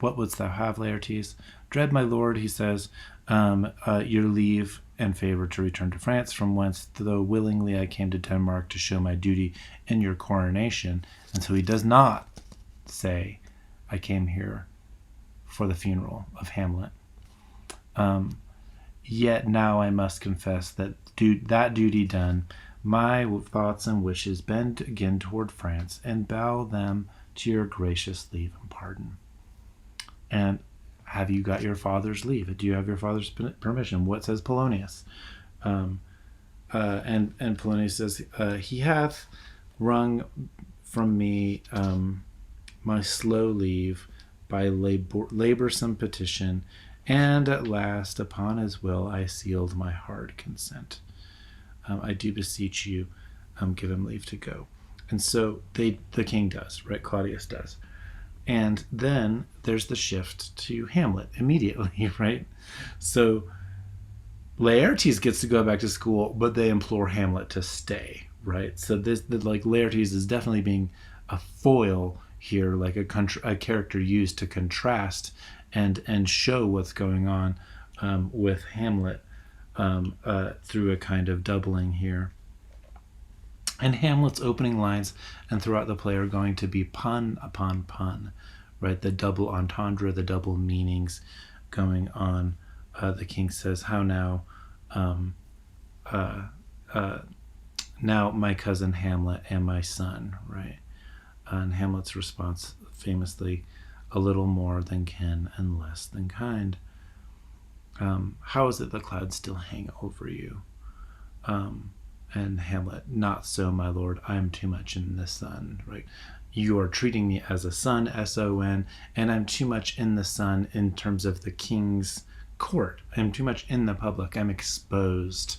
Speaker 1: What wouldst thou have, Laertes? Dread my lord, he says, your leave and favor to return to France, from whence, though willingly I came to Denmark to show my duty in your coronation. And so he does not say, I came here for the funeral of Hamlet. Yet now I must confess that that duty done, my thoughts and wishes bend again toward France, and bow them to your gracious leave and pardon. And have you got your father's leave? Do you have your father's permission? What says Polonius? And Polonius says, he hath wrung from me my slow leave by laborsome petition, and at last upon his will I sealed my hard consent. I do beseech you, give him leave to go. And so the king does, right? Claudius does. And then there's the shift to Hamlet immediately, right? So Laertes gets to go back to school, but they implore Hamlet to stay, right? So Laertes is definitely being a foil here, like a character used to contrast and show what's going on with Hamlet through a kind of doubling here. And Hamlet's opening lines and throughout the play are going to be pun upon pun, right? The double entendre, the double meanings going on. The king says, how now, now my cousin Hamlet and my son, right? And Hamlet's response, famously, a little more than kin and less than kind. How is it the clouds still hang over you? And Hamlet, not so, my lord, I am too much in the sun, right? You are treating me as a son, S-O-N, and I'm too much in the sun in terms of the king's court. I'm too much in the public. I'm exposed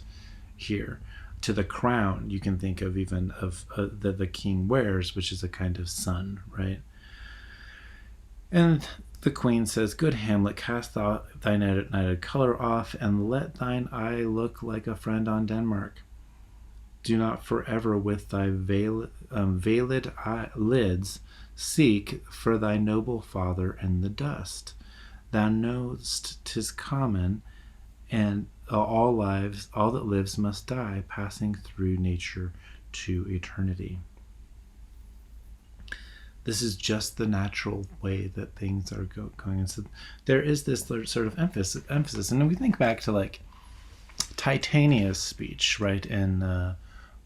Speaker 1: here to the crown. You can think of even of that the king wears, which is a kind of sun, right? And the queen says, "Good Hamlet, cast thou thy nighted color off, and let thine eye look like a friend on Denmark. Do not forever with thy veiled lids seek for thy noble father in the dust. Thou know'st 'tis common, and all that lives must die, passing through nature to eternity." This is just the natural way that things are going. And so there is this sort of emphasis. And then we think back to like Titania's speech, right, in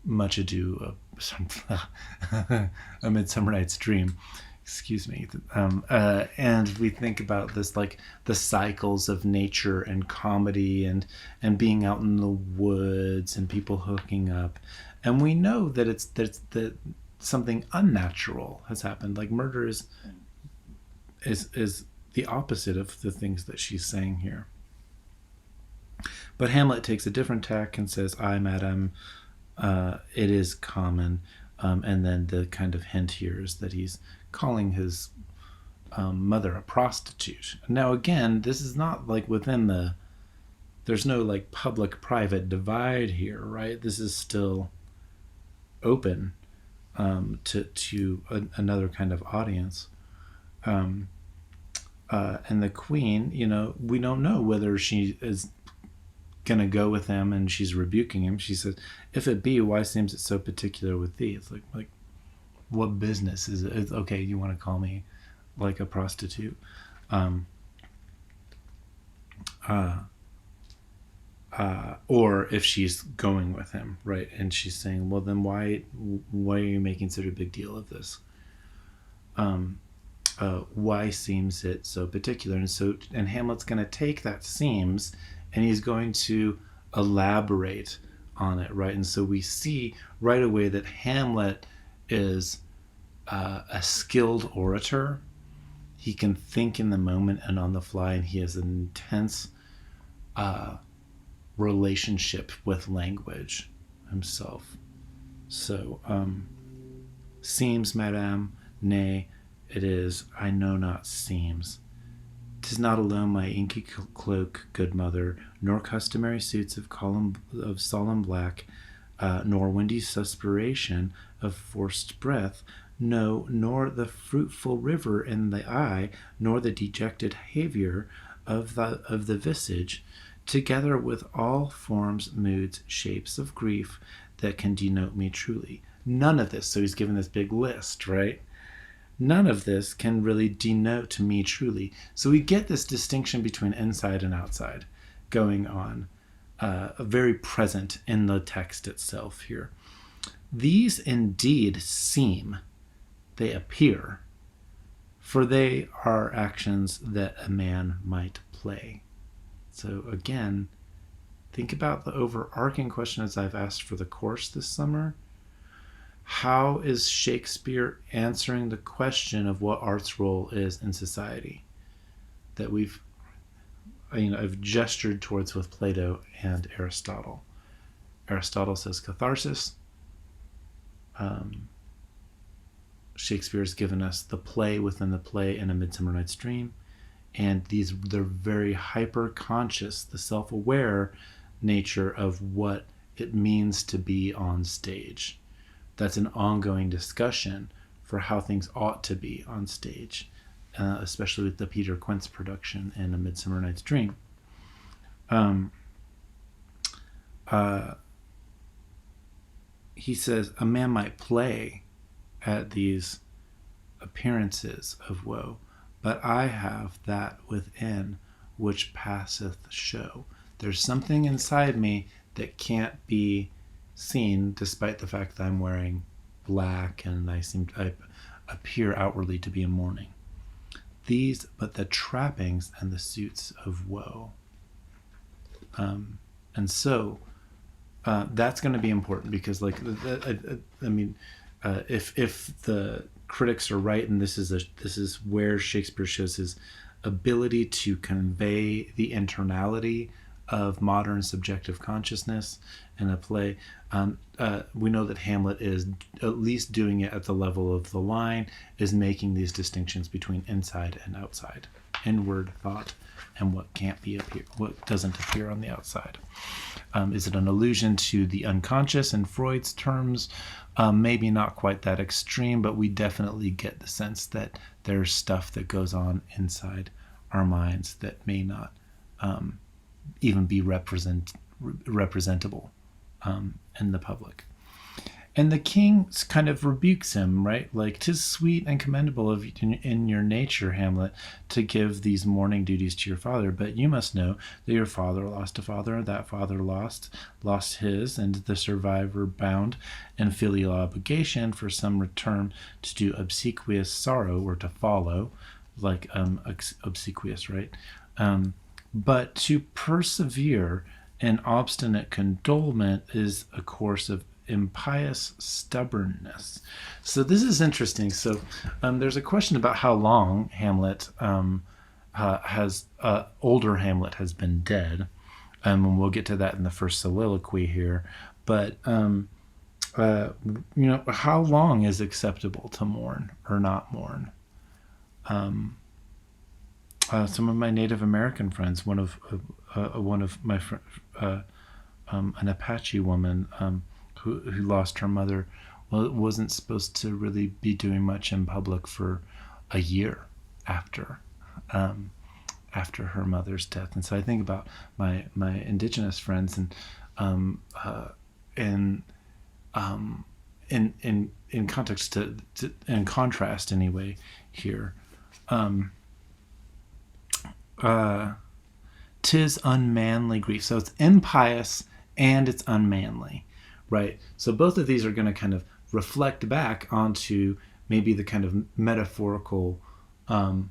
Speaker 1: Much Ado, A Midsummer Night's Dream, excuse me, and we think about this, like the cycles of nature and comedy and being out in the woods and people hooking up, and we know that that something unnatural has happened. Like murder is the opposite of the things that she's saying here. But Hamlet takes a different tack and says, "I, madam, it is common," and then the kind of hint here is that he's calling his mother a prostitute. Now again, this is not like there's no like public-private divide here, right? This is still open to another kind of audience. And the queen, we don't know whether she is gonna go with him and she's rebuking him. She says, "If it be, why seems it so particular with thee?" It's like what business is it? It's, okay, you want to call me like a prostitute? Or if she's going with him, right, and she's saying, "Well, then why are you making such a big deal of this? Why seems it so particular?" And Hamlet's going to take that seems, and he's going to elaborate on it, right? And so we see right away that Hamlet is a skilled orator. He can think in the moment and on the fly, and he has an intense relationship with language himself. So, "Seems, madame, nay, it is, I know not seems. 'Tis not alone my inky cloak, good mother, nor customary suits of solemn black, nor windy suspiration of forced breath, no, nor the fruitful river in the eye, nor the dejected behaviour of the visage, together with all forms, moods, shapes of grief that can denote me truly." None of this, so he's given this big list, right? None of this can really denote me truly. So we get this distinction between inside and outside going on, very present in the text itself here. "These indeed seem," they appear, "for they are actions that a man might play." So again, think about the overarching question as I've asked for the course this summer. How is Shakespeare answering the question of what art's role is in society that I've gestured towards with Plato and Aristotle? Aristotle says catharsis. Shakespeare has given us the play within the play in A Midsummer Night's Dream. And they're very hyper-conscious, the self-aware nature of what it means to be on stage. That's an ongoing discussion for how things ought to be on stage, especially with the Peter Quince production in A Midsummer Night's Dream. He says, "A man might play at these appearances of woe, but I have that within which passeth show." There's something inside me that can't be seen, despite the fact that I'm wearing black and I appear outwardly to be in mourning. "These but the trappings and the suits of woe." And so that's going to be important because, like, if the critics are right, and this is where Shakespeare shows his ability to convey the internality of modern subjective consciousness in a play. We know that Hamlet is at least doing it at the level of the line, is making these distinctions between inside and outside, inward thought, and what doesn't appear on the outside. Is it an allusion to the unconscious in Freud's terms? Maybe not quite that extreme, but we definitely get the sense that there's stuff that goes on inside our minds that may not even be representable in the public. And the king kind of rebukes him, right? Like, "'Tis sweet and commendable in your nature, Hamlet, to give these mourning duties to your father, but you must know that your father lost a father, and that father lost his, and the survivor bound in filial obligation for some return to do obsequious sorrow, or to follow," like obsequious, right? "But to persevere in obstinate condolement is a course of impious stubbornness." So this is interesting. So there's a question about how long Hamlet older Hamlet has been dead, and we'll get to that in the first soliloquy here. But how long is acceptable to mourn or not mourn? Some of my Native American friends, one of my an Apache woman who lost her mother, wasn't supposed to really be doing much in public for a year after her mother's death. And so I think about my indigenous friends, and in context in contrast anyway here. "'Tis unmanly grief." So it's impious and it's unmanly, right? So both of these are going to kind of reflect back onto maybe the kind of metaphorical, in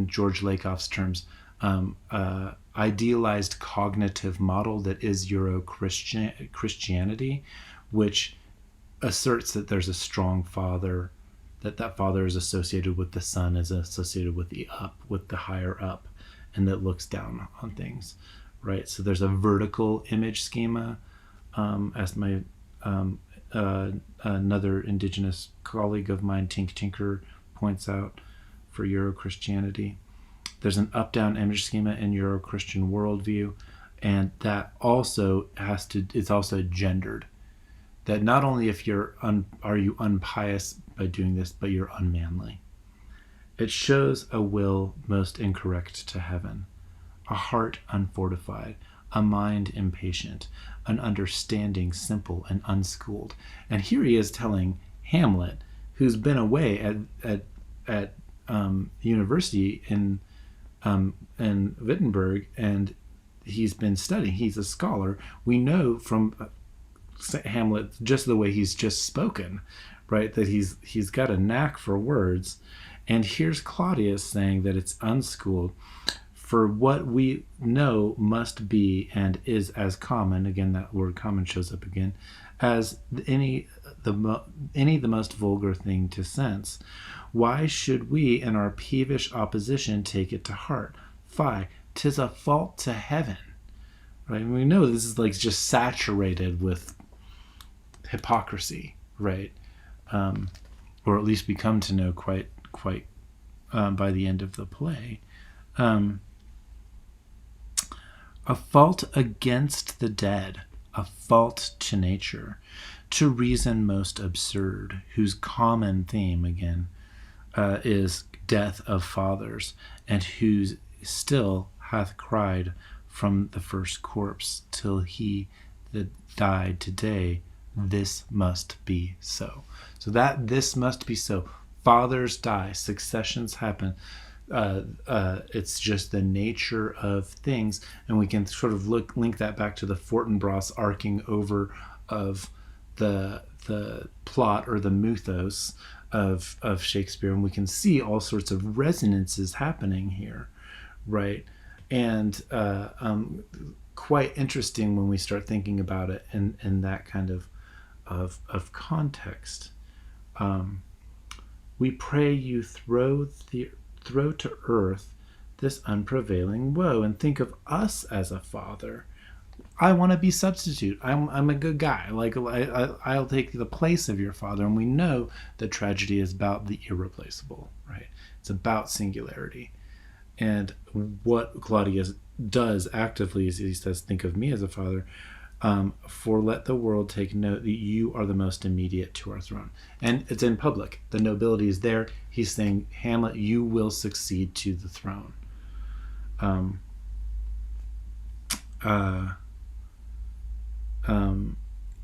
Speaker 1: George Lakoff's terms, idealized cognitive model that is Euro-Christianity, which asserts that there's a strong father, that father is associated with the sun, is associated with the higher up, and that looks down on things, right? So there's a vertical image schema, as my another indigenous colleague of mine, Tink Tinker, points out for Euro-Christianity. There's an up-down image schema in Euro-Christian worldview, and that also it's also gendered. That not only if are you unpious by doing this, but you're unmanly. "It shows a will most incorrect to heaven, a heart unfortified, a mind impatient, an understanding simple and unschooled." And here he is telling Hamlet, who's been away at university in Wittenberg, and he's been studying. He's a scholar. We know from Hamlet, just the way he's just spoken, right, that he's got a knack for words. And here's Claudius saying that it's unschooled. "For what we know must be and is as common," again that word common shows up again, "as the most vulgar thing to sense. Why should we in our peevish opposition take it to heart? Fie, 'tis a fault to heaven." Right? And we know this is like just saturated with hypocrisy, right? Or at least we come to know quite by the end of the play. "A fault against the dead, a fault to nature, to reason most absurd, whose common theme," again, is death of fathers, and whose still hath cried from the first corpse till he that died today, this must be so. So that this must be so. Fathers die, successions happen. It's just the nature of things, and we can sort of link that back to the Fortinbras arcing over of the plot or the mythos of Shakespeare, and we can see all sorts of resonances happening here, right? And quite interesting when we start thinking about it in that kind of context. We pray you throw to earth this unprevailing woe, and think of us as a father. I want to be substitute. I'm a good guy. Like I'll take the place of your father. And we know that tragedy is about the irreplaceable, right? It's about singularity. And what Claudius does actively is he says, "Think of me as a father." For let the world take note that you are the most immediate to our throne. And it's in public. The nobility is there. He's saying, Hamlet, you will succeed to the throne.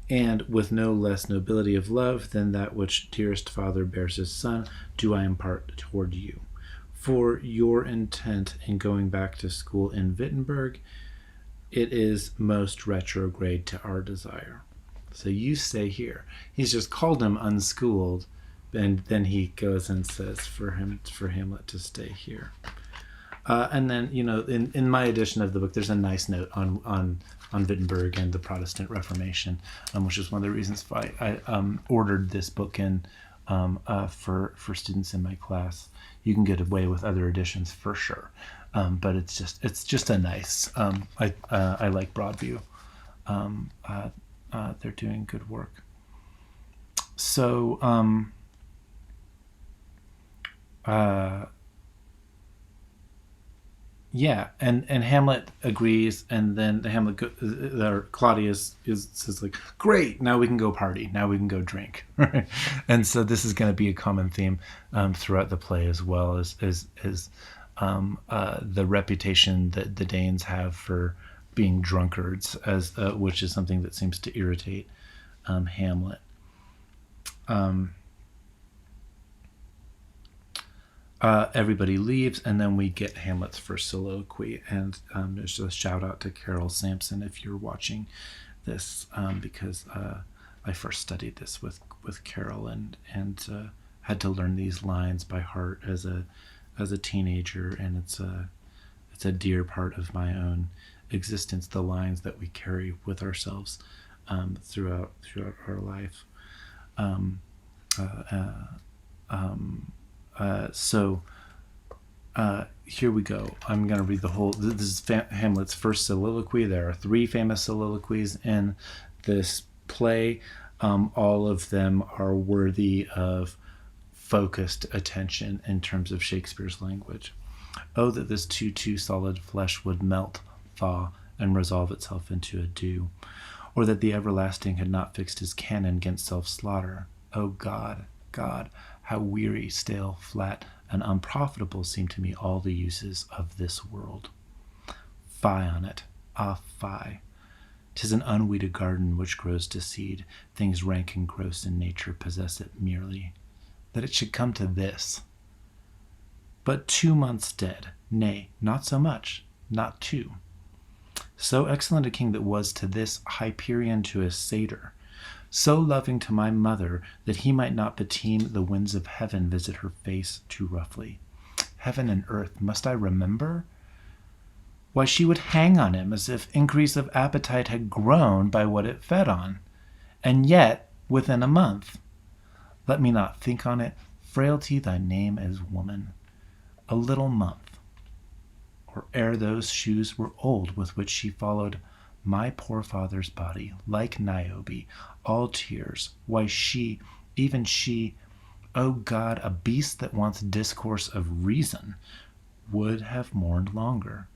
Speaker 1: And with no less nobility of love than that which dearest father bears his son, do I impart toward you. For your intent in going back to school in Wittenberg, it is most retrograde to our desire. So you stay here. He's just called him unschooled, and then he goes and says for Hamlet to stay here. And then, in my edition of the book, there's a nice note on Wittenberg and the Protestant Reformation, which is one of the reasons why I ordered this book in for students in my class. You can get away with other editions for sure, but it's just a nice. I like Broadview. They're doing good work. So. Yeah, and Hamlet agrees, and then Claudius says like, "Great, now we can go party, now we can go drink," right? And so this is going to be a common theme throughout the play, as well as the reputation that the Danes have for being drunkards, as which is something that seems to irritate Hamlet. Everybody leaves, and then we get Hamlet's first soliloquy. And there's a shout out to Carol Sampson if you're watching this, because I first studied this with Carol and had to learn these lines by heart as a teenager, and it's a dear part of my own existence. The lines that we carry with ourselves throughout our life. So here we go. I'm going to read the whole. This is Hamlet's first soliloquy. There are 3 famous soliloquies in this play. All of them are worthy of focused attention in terms of Shakespeare's language. Oh, that this too solid flesh would melt, thaw, and resolve itself into a dew. Or that the everlasting had not fixed his canon against self-slaughter. Oh God, God, how weary, stale, flat, and unprofitable seem to me all the uses of this world. Fie on it, ah fie. 'Tis an unweeded garden which grows to seed. Things rank and gross in nature possess it merely. That it should come to this. But 2 months dead, nay, not so much, not 2. So excellent a king that was to this Hyperion to a satyr, so loving to my mother that he might not beteem the winds of heaven visit her face too roughly. Heaven and earth, must I remember? Why, she would hang on him as if increase of appetite had grown by what it fed on, and yet within a month. Let me not think on it, frailty thy name as woman. A little month, or ere those shoes were old with which she followed my poor father's body, like Niobe, all tears. Why she, even she, O God, a beast that wants discourse of reason, would have mourned longer.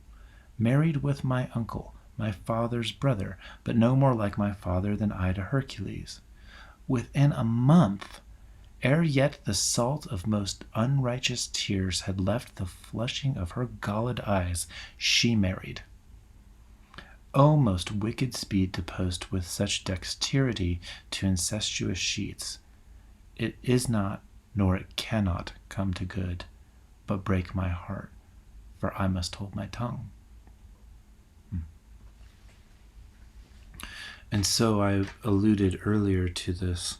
Speaker 1: Married with my uncle, my father's brother, but no more like my father than I to Hercules. Within a month, ere yet the salt of most unrighteous tears had left the flushing of her galled eyes, she married. O most wicked speed to post with such dexterity to incestuous sheets! It is not, nor it cannot come to good, but break my heart, for I must hold my tongue. And so I alluded earlier to this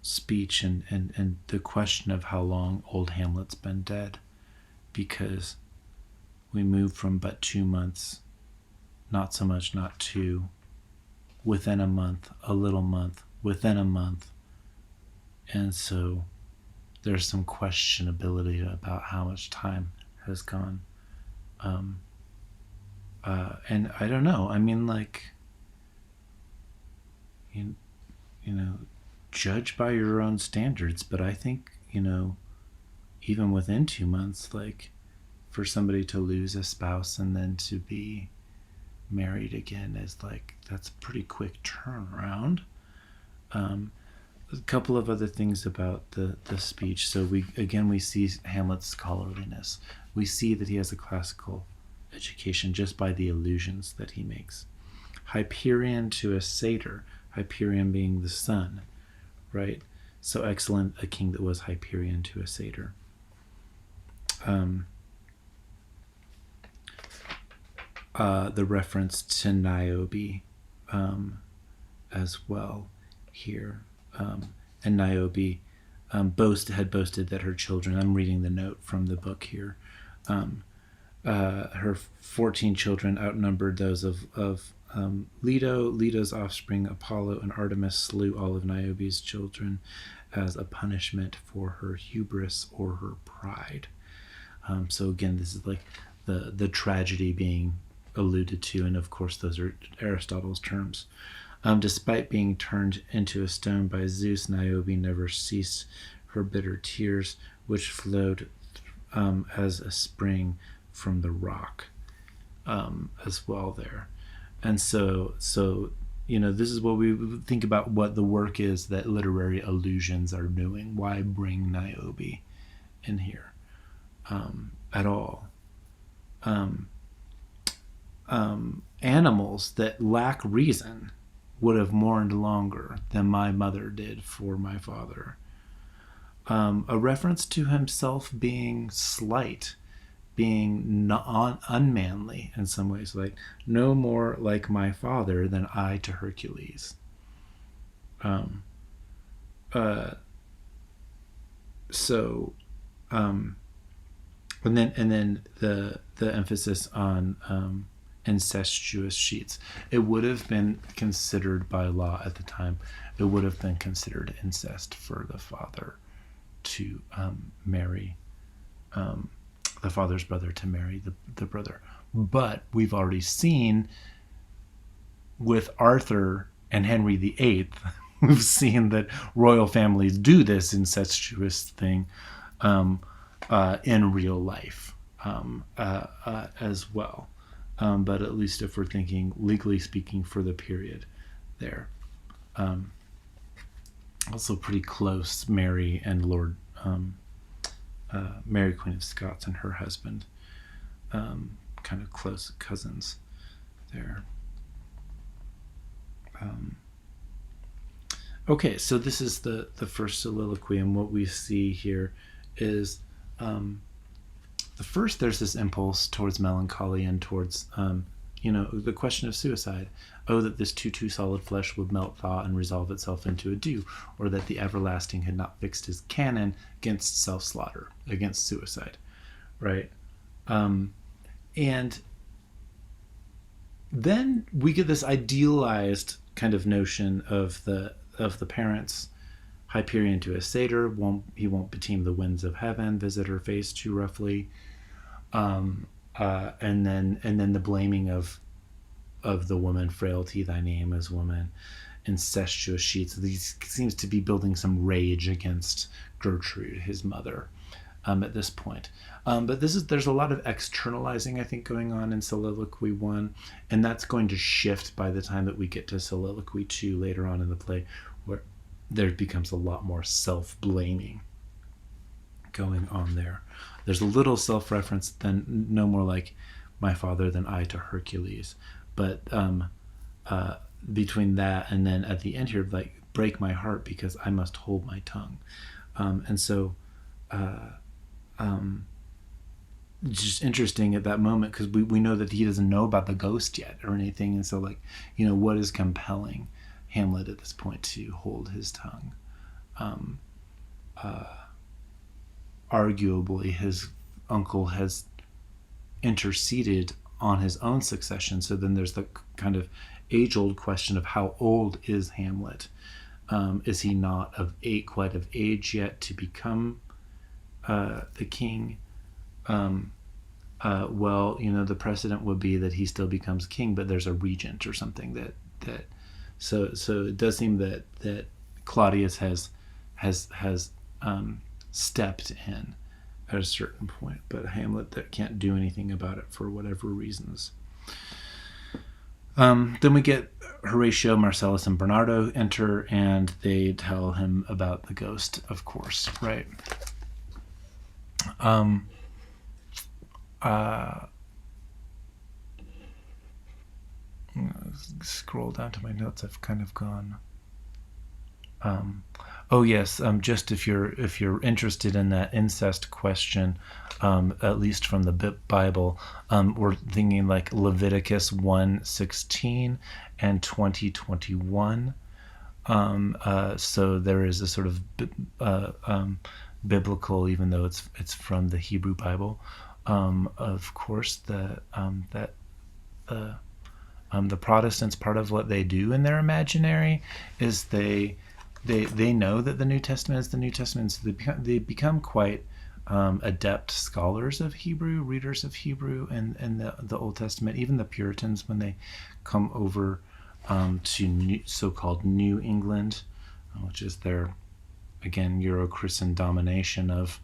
Speaker 1: speech and the question of how long old Hamlet's been dead, because we move from but 2 months, not so much, not 2, within a month, a little month, within a month, And so there's some questionability about how much time has gone. And I don't know. I mean, like, you know, judge by your own standards. But I think, even within 2 months, like, for somebody to lose a spouse and then to be married again is like, that's a pretty quick turnaround. A couple of other things about the speech. So we see Hamlet's scholarliness. We see that he has a classical education just by the allusions that he makes. Hyperion to a satyr, Hyperion being the sun, right? So excellent a king that was Hyperion to a satyr. The reference to Niobe as well here. And Niobe had boasted that her children, I'm reading the note from the book here, her 14 children outnumbered those of Leto. Leto's offspring, Apollo and Artemis, slew all of Niobe's children as a punishment for her hubris or her pride. So again, this is like the tragedy being alluded to, and of course those are Aristotle's terms. Despite being turned into a stone by Zeus, Niobe never ceased her bitter tears, which flowed as a spring from the rock as well there. And so this is what we think about what the work is that literary allusions are doing. Why bring Niobe in here at all? Animals that lack reason would have mourned longer than my mother did for my father. A reference to himself being slight, being unmanly in some ways, like no more like my father than I to Hercules. And then the emphasis on incestuous sheets. It would have been considered by law at the time. It would have been considered incest for the father to marry the father's brother to marry the brother. But we've already seen with Arthur and Henry VIII, we've seen that royal families do this incestuous thing in real life as well. But at least if we're thinking legally speaking for the period there. Also pretty close, Mary and Mary Queen of Scots and her husband, kind of close cousins there. Okay, so this is the first soliloquy, and what we see here is the first, there's this impulse towards melancholy and towards the question of suicide. Oh, that this too solid flesh would melt, thaw, and resolve itself into a dew, or that the everlasting had not fixed his canon against self-slaughter, against suicide, right? And then we get this idealized kind of notion of the parents. Hyperion to a satyr, he won't beteem the winds of heaven, visit her face too roughly, and then the blaming of the woman, frailty, thy name is woman, incestuous sheets. These seems to be building some rage against Gertrude, his mother, at this point. But there's a lot of externalizing, I think, going on in Soliloquy 1, and that's going to shift by the time that we get to Soliloquy 2 later on in the play, where there becomes a lot more self-blaming going on there. There's a little self-reference, then no more like my father than I to Hercules. But between that and then at the end here, like, break my heart because I must hold my tongue. And so just interesting at that moment, because we know that he doesn't know about the ghost yet or anything. And so, like, what is compelling Hamlet at this point to hold his tongue? Arguably, his uncle has interceded on his own succession. So then there's the kind of age-old question of how old is Hamlet? Is he not quite of age yet to become the king? Well, the precedent would be that he still becomes king, but there's a regent or something that. So it does seem that Claudius has stepped in at a certain point, but Hamlet that can't do anything about it for whatever reasons. Then we get Horatio, Marcellus, and Bernardo enter, and they tell him about the ghost, of course, right? Scroll down to my notes. I've kind of gone. Oh yes, just if you're interested in that incest question, at least from the Bible, we're thinking like Leviticus 1:16 and 20:21. So there is a sort of biblical, even though it's from the Hebrew Bible. Of course, the Protestants, part of what they do in their imaginary is they know that the New Testament is the New Testament, so they become quite adept scholars of Hebrew, readers of Hebrew and the Old Testament. Even the Puritans, when they come over to so-called New England, which is their, again, Euro-Christian domination of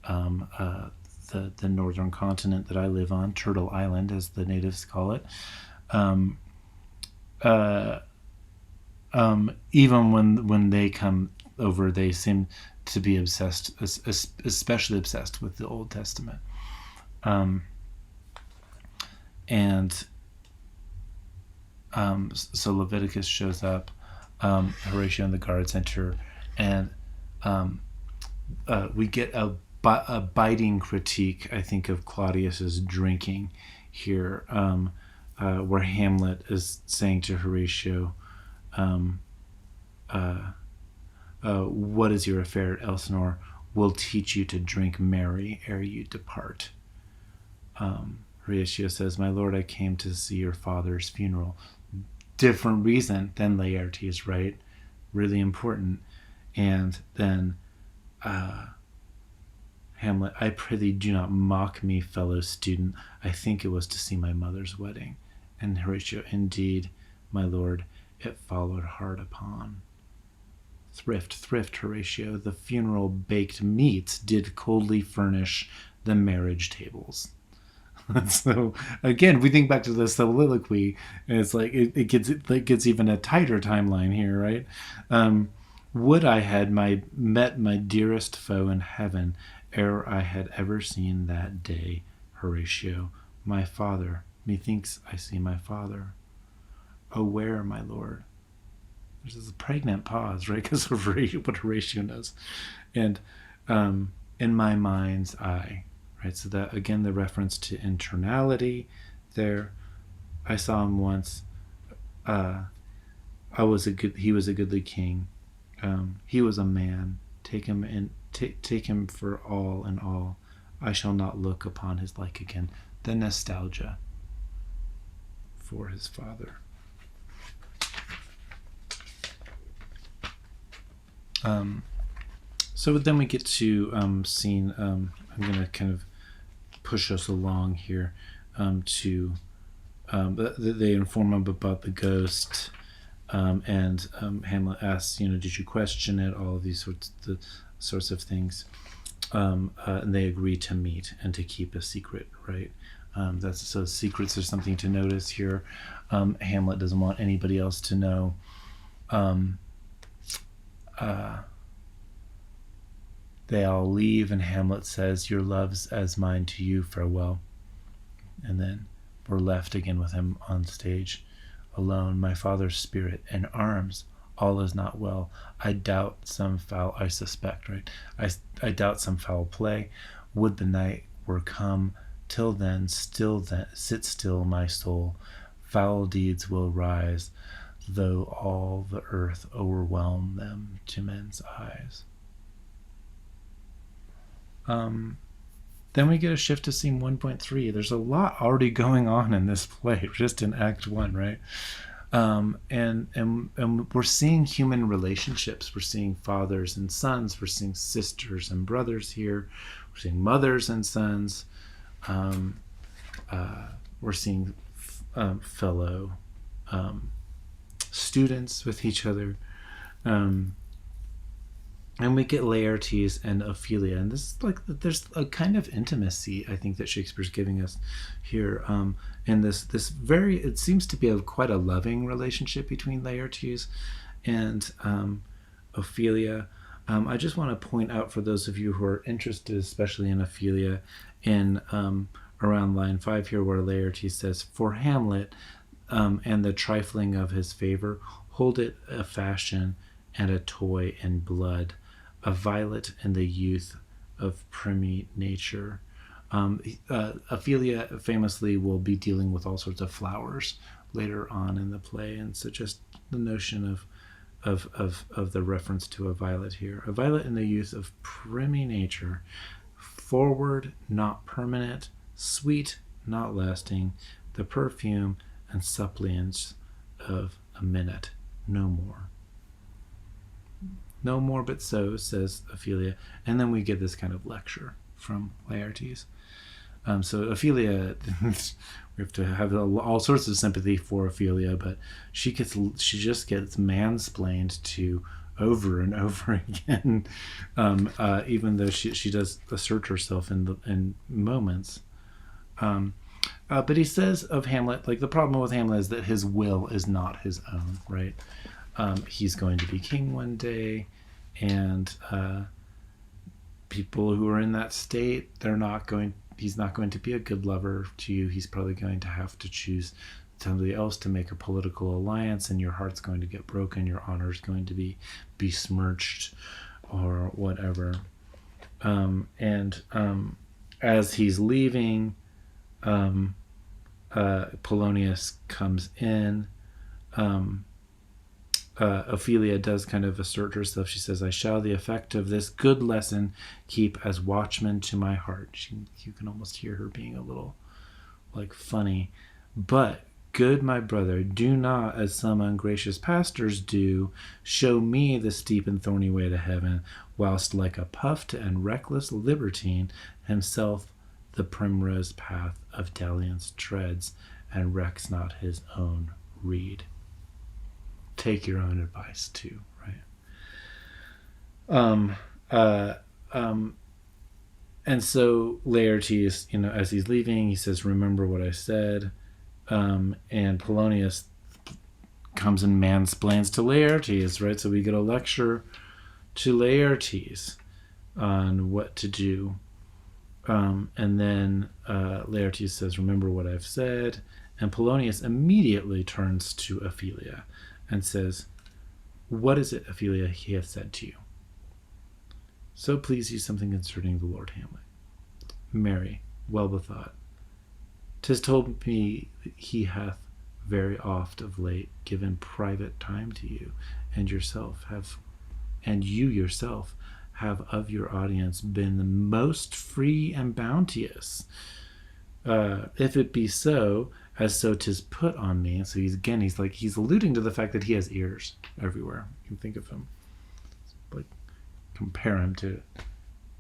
Speaker 1: the northern continent that I live on, Turtle Island, as the natives call it. Even when they come over, they seem to be obsessed, especially obsessed with the Old Testament. So Leviticus shows up, Horatio and the guards enter, and we get a biting critique, I think, of Claudius's drinking here, where Hamlet is saying to Horatio, what is your affair at Elsinore? We'll teach you to drink merry ere you depart. Horatio says, my lord, I came to see your father's funeral. Different reason than Laertes, right? Really important. And then Hamlet, I prithee do not mock me, fellow student. I think it was to see my mother's wedding. And Horatio, indeed, my lord, it followed hard upon. Thrift, Horatio, the funeral baked meats did coldly furnish the marriage tables. So again, we think back to the soliloquy, and it's like it gets even a tighter timeline here, right? Would I had met my dearest foe in heaven ere I had ever seen that day, Horatio, my father. Methinks I see my father. Oh, where, my lord? There's this pregnant pause, right? Because of what Horatio knows. And in my mind's eye, right? So that, again, the reference to internality there. I saw him once. He was a goodly king. He was a man. Take him for all in all. I shall not look upon his like again. The nostalgia for his father. So then we get to scene. I'm going to kind of push us along here to. They inform him about the ghost, and Hamlet asks, did you question it? All of these sorts of things, and they agree to meet and to keep a secret, right? So secrets are something to notice here. Hamlet doesn't want anybody else to know. They all leave, and Hamlet says, your love's as mine to you, farewell. And then we're left again with him on stage, alone. My father's spirit in arms, all is not well. I suspect, right? I doubt some foul play. Would the night were come. Till then, sit still, my soul. Foul deeds will rise, though all the earth overwhelm them to men's eyes. Then we get a shift to scene 1.3. There's a lot already going on in this play, just in Act 1, right? And we're seeing human relationships. We're seeing fathers and sons. We're seeing sisters and brothers here. We're seeing mothers and sons. Um, we're seeing fellow students with each other. And we get Laertes and Ophelia, and this is like there's a kind of intimacy I think that Shakespeare's giving us here. In this very, it seems to be quite a loving relationship between Laertes and Ophelia. I just want to point out for those of you who are interested, especially in Ophelia, in around line 5 here, where Laertes says, "For Hamlet and the trifling of his favor, hold it a fashion and a toy in blood, a violet in the youth of primy nature." Ophelia famously will be dealing with all sorts of flowers later on in the play, and so just the notion of the reference to a violet here. A violet in the youth of primy nature, forward, not permanent, sweet, not lasting, the perfume and suppliance of a minute, no more. No more but so, says Ophelia. And then we get this kind of lecture from Laertes. So Ophelia, we have to have all sorts of sympathy for Ophelia, but she just gets mansplained to over and over again, even though she does assert herself in moments. But he says of Hamlet, like the problem with Hamlet is that his will is not his own, right? He's going to be king one day, and people who are in that state, he's not going to be a good lover to you. He's probably going to have to choose somebody else to make a political alliance, and your heart's going to get broken, your honor's going to be besmirched or whatever. As he's leaving, Polonius comes in. Ophelia does kind of assert herself. She says, "I shall the effect of this good lesson keep as watchman to my heart." You can almost hear her being a little like funny. "But, good my brother, do not, as some ungracious pastors do, show me the steep and thorny way to heaven, whilst like a puffed and reckless libertine himself the primrose path of dalliance treads, and recks not his own reed." Take your own advice too, right? And so Laertes, as he's leaving, he says, "Remember what I said." And Polonius comes and mansplains to Laertes, right? So we get a lecture to Laertes on what to do. And then Laertes says, "Remember what I've said." And Polonius immediately turns to Ophelia and says, "What is it, Ophelia, he hath said to you? So please you something concerning the Lord Hamlet. Marry, well bethought. 'Tis told me he hath very oft of late given private time to you, and you yourself have of your audience been the most free and bounteous. If it be so, as so 'tis put on me." And so he's alluding to the fact that he has ears everywhere. You can think of him, like, compare him to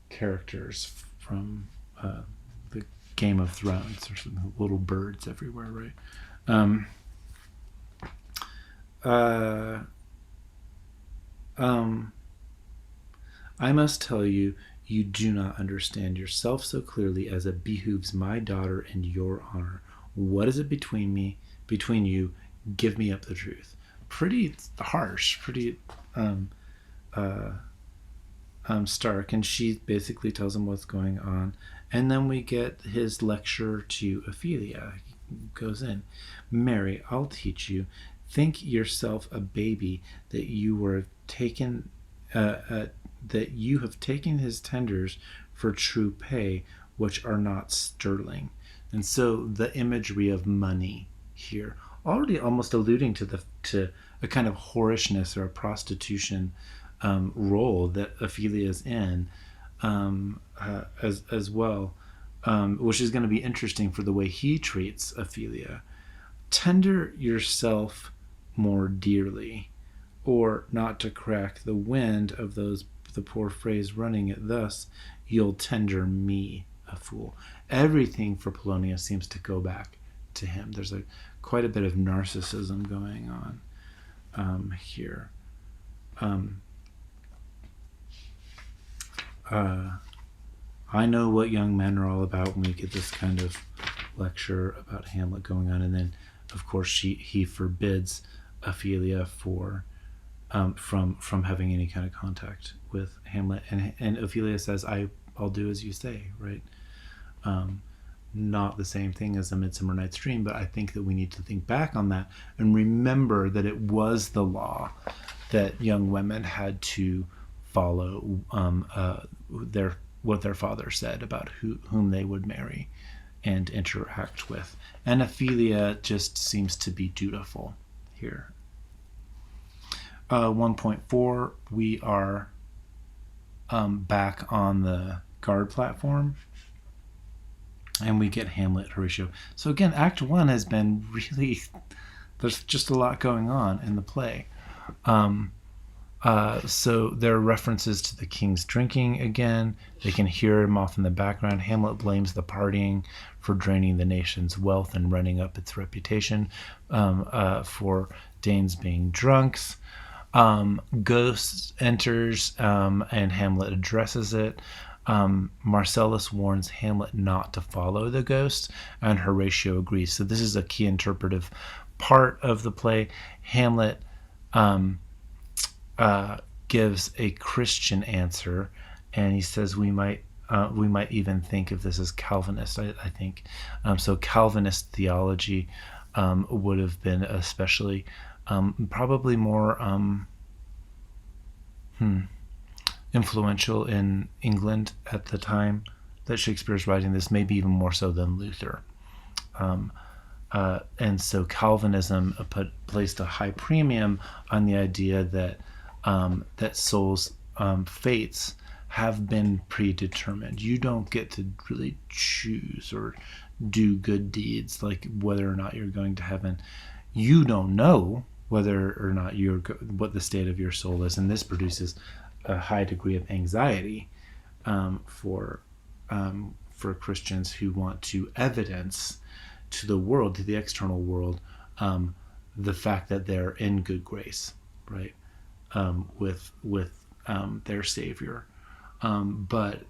Speaker 1: characters from the Game of Thrones or some little birds everywhere, right? "I must tell you, you do not understand yourself so clearly as it behooves my daughter and your honor. What is it between you? Give me up the truth." Pretty harsh, pretty stark. And she basically tells him what's going on. And then we get his lecture to Ophelia. He goes in, "Mary, I'll teach you. Think yourself a baby that you were taken, that you have taken his tenders for true pay, which are not sterling." And so the imagery of money here, already almost alluding to a kind of whorishness or a prostitution role that Ophelia's in, as well, which is going to be interesting for the way he treats Ophelia. "Tender yourself more dearly, or not to crack the wind of those, the poor phrase running it thus, you'll tender me a fool. Everything for Polonius seems to go back to him. There's quite a bit of narcissism going on here. I know what young men are all about when we get this kind of lecture about Hamlet going on, and then of course he forbids Ophelia from having any kind of contact with Hamlet, and Ophelia says, I'll do as you say, right? Not the same thing as A Midsummer Night's Dream, but I think that we need to think back on that and remember that it was the law that young women had to follow what their father said about whom they would marry and interact with. And Ophelia just seems to be dutiful here. 1.4, we are back on the guard platform, and we get Hamlet, Horatio. So again, Act 1 has been really, there's just a lot going on in the play. So there are references to the king's drinking again. They can hear him off in the background. Hamlet blames the partying for draining the nation's wealth and running up its reputation, for Danes being drunks. Ghost enters, and Hamlet addresses it. Marcellus warns Hamlet not to follow the ghost, and Horatio agrees. So this is a key interpretive part of the play. Hamlet gives a Christian answer, and he says we might even think of this as Calvinist. I think so. Calvinist theology would have been especially probably more influential in England at the time that Shakespeare's writing this, maybe even more so than Luther. And so Calvinism placed a high premium on the idea that souls' fates have been predetermined. You don't get to really choose or do good deeds, like whether or not you're going to heaven. You don't know whether or not what the state of your soul is, and this produces a high degree of anxiety for Christians who want to evidence to the world, to the external world, the fact that they're in good grace, right, with their Savior. But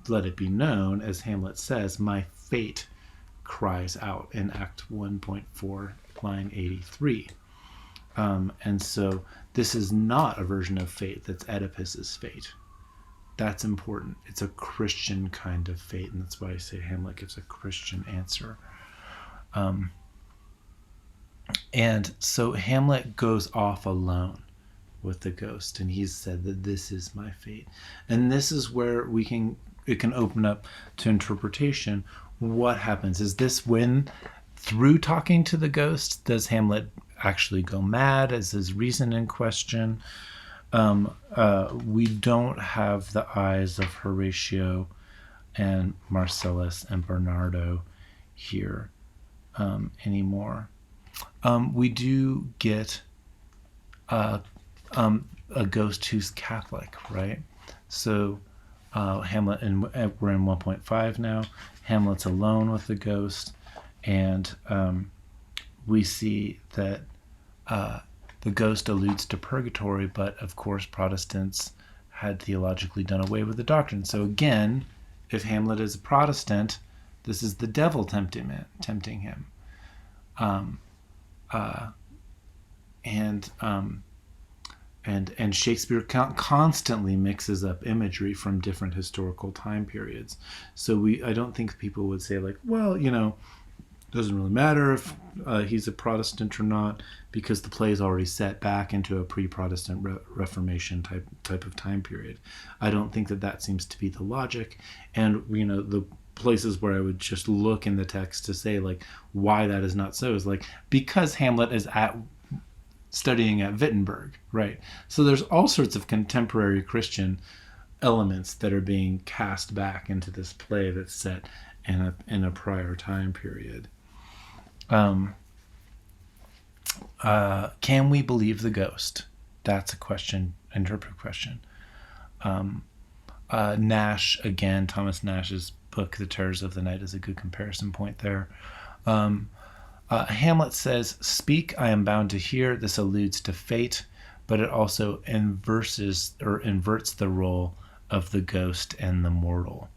Speaker 1: let it be known, as Hamlet says, my fate cries out in Act 1.4, line 83. And so this is not a version of fate that's Oedipus's fate. That's important. It's a Christian kind of fate, and that's why I say Hamlet gives a Christian answer. And so Hamlet goes off alone with the ghost, and he's said that this is my fate. And this is where it can open up to interpretation. What happens? Is this when, through talking to the ghost, does Hamlet actually go mad? Is his reason in question? We don't have the eyes of Horatio and Marcellus and Bernardo here anymore. We do get a ghost who's Catholic, right? So Hamlet, and we're in 1.5 now. Hamlet's alone with the ghost, and we see that the ghost alludes to purgatory, but of course Protestants had theologically done away with the doctrine. So again, if Hamlet is a Protestant, this is the devil tempting him. And Shakespeare constantly mixes up imagery from different historical time periods. So I don't think people would say like, well, doesn't really matter if he's a Protestant or not, because the play is already set back into a pre-Protestant Reformation type of time period. I don't think that seems to be the logic. And the places where I would just look in the text to say like why that is not so is like because Hamlet is studying at Wittenberg, right? So there's all sorts of contemporary Christian elements that are being cast back into this play that's set in a prior time period. Can we believe the ghost? That's a question, interpretive question. Nash, again, Thomas Nash's book, The Terrors of the Night, is a good comparison point there. Hamlet says, "Speak, I am bound to hear." This alludes to fate, but it also inverts the role of the ghost and the mortal,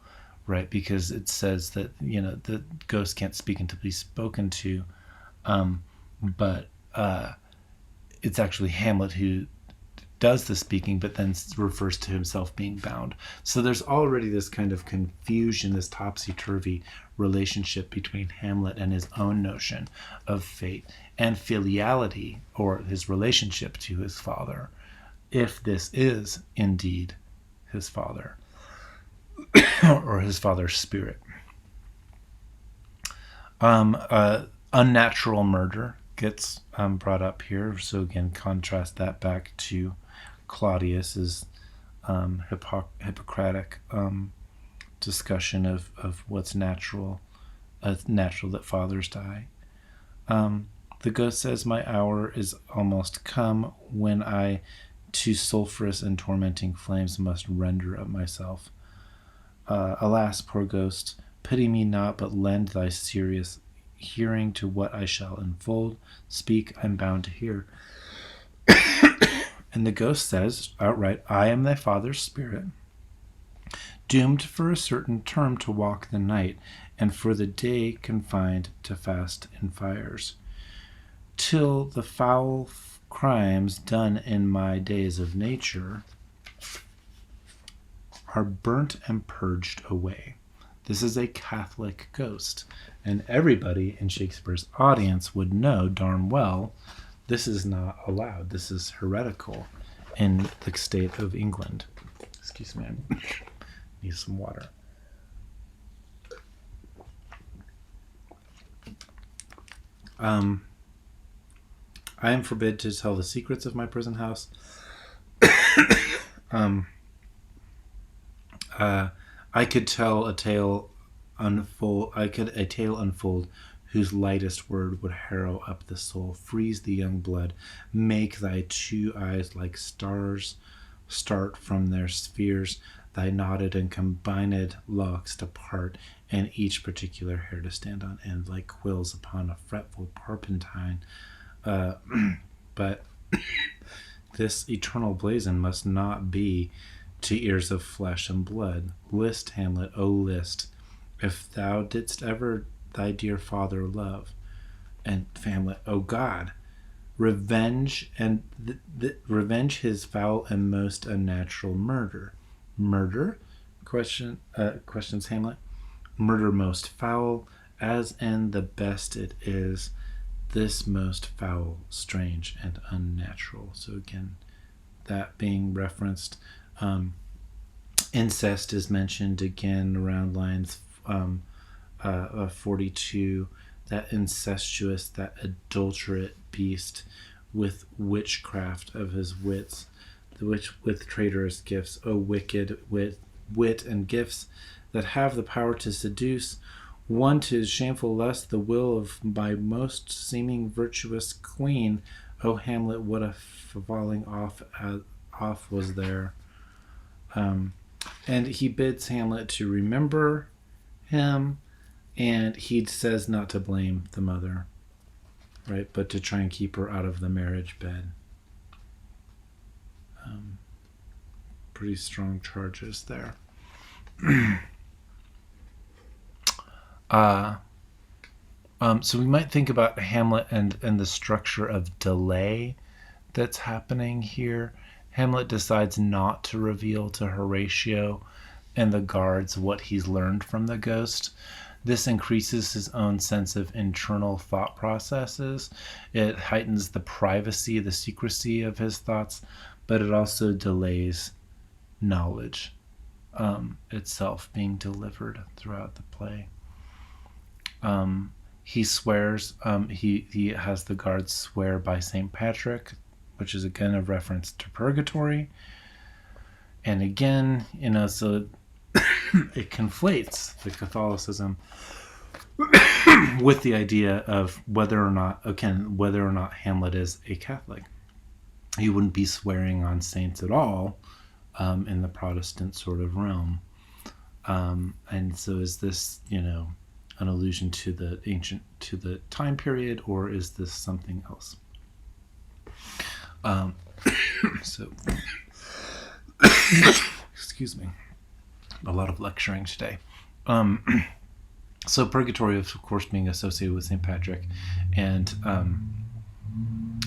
Speaker 1: right? Because it says that, the ghost can't speak until he's spoken to, but it's actually Hamlet who does the speaking, but then refers to himself being bound. So there's already this kind of confusion, this topsy-turvy relationship between Hamlet and his own notion of fate and filiality, or his relationship to his father, if this is indeed his father or his father's spirit. Unnatural murder gets brought up here. So again, contrast that back to Claudius's Hippocratic discussion of what's natural. It's natural that fathers die. The ghost says, "My hour is almost come, when I to sulphurous and tormenting flames must render up myself. Alas, poor ghost, pity me not, but lend thy serious hearing to what I shall unfold. Speak, I'm bound to hear." And the ghost says outright, "I am thy father's spirit, doomed for a certain term to walk the night, and for the day confined to fast in fires, till the foul crimes done in my days of nature are burnt and purged away." This is a Catholic ghost, and everybody in Shakespeare's audience would know darn well this is not allowed. This is heretical in the state of England. Excuse me, I need some water. I am forbid to tell the secrets of my prison house. I could tell a tale unfold whose lightest word would harrow up the soul, freeze the young blood, make thy two eyes like stars start from their spheres, thy knotted and combined locks to part, and each particular hair to stand on end like quills upon a fretful parpentine. But this eternal blazon must not be to ears of flesh and blood. List, Hamlet, O list, if thou didst ever thy dear father love. And Hamlet, O God, revenge and revenge his foul and most unnatural murder. Murder? Questions Hamlet. Murder most foul, as and the best it is, this most foul, strange, and unnatural. So again, that being referenced. Incest is mentioned again around lines 42, that incestuous, that adulterate beast with witchcraft of his wits, which with traitorous gifts, O wicked wit and gifts that have the power to seduce one to shameful lust, the will of my most seeming virtuous queen. O Hamlet, what a falling off was there. And he bids Hamlet to remember him, and he says not to blame the mother, right, but to try and keep her out of the marriage bed. Pretty strong charges there. So we might think about Hamlet and the structure of delay that's happening here. Hamlet decides not to reveal to Horatio and the guards what he's learned from the ghost. This increases his own sense of internal thought processes. It heightens the privacy, the secrecy of his thoughts, but it also delays knowledge itself being delivered throughout the play. He swears, he has the guards swear by St. Patrick, which is again a reference to purgatory. And again, so it conflates the Catholicism with the idea of whether or not Hamlet is a Catholic. He wouldn't be swearing on saints at all in the Protestant sort of realm. And so is this, an allusion to the time period, or is this something else? So, excuse me, a lot of lecturing today. So purgatory, of course, being associated with St. Patrick, and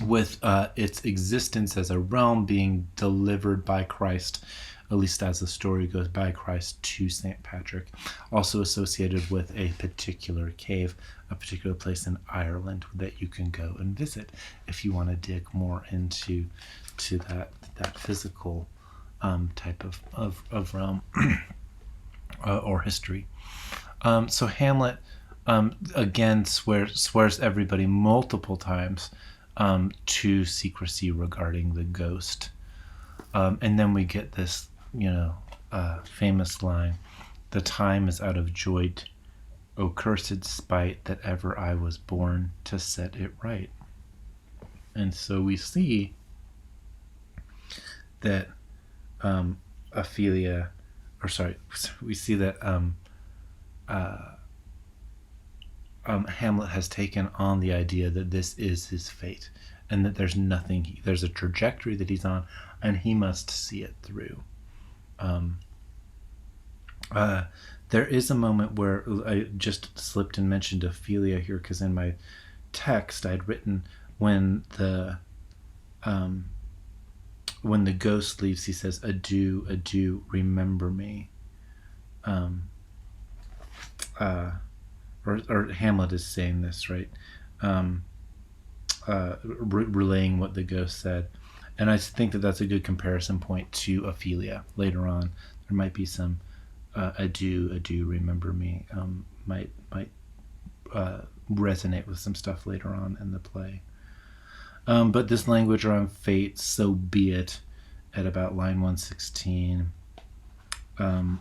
Speaker 1: with its existence as a realm being delivered by Christ, at least as the story goes, by Christ to St. Patrick, also associated with a particular cave, a particular place in Ireland that you can go and visit if you want to dig more into that physical type of realm or history. So Hamlet again swears everybody multiple times to secrecy regarding the ghost, and then we get this famous line: "The time is out of joint, O cursed spite, that ever I was born to set it right." And so we see that we see that Hamlet has taken on the idea that this is his fate, and that there's a trajectory that he's on, and he must see it through. There is a moment where I just slipped and mentioned Ophelia here, because in my text I'd written when the ghost leaves, he says, "Adieu, adieu, remember me." Or Hamlet is saying this, right? Relaying what the ghost said. And I think that that's a good comparison point to Ophelia later on. There might be some adieu, adieu, remember me, might resonate with some stuff later on in the play. But this language around fate, so be it, at about line 116. I'm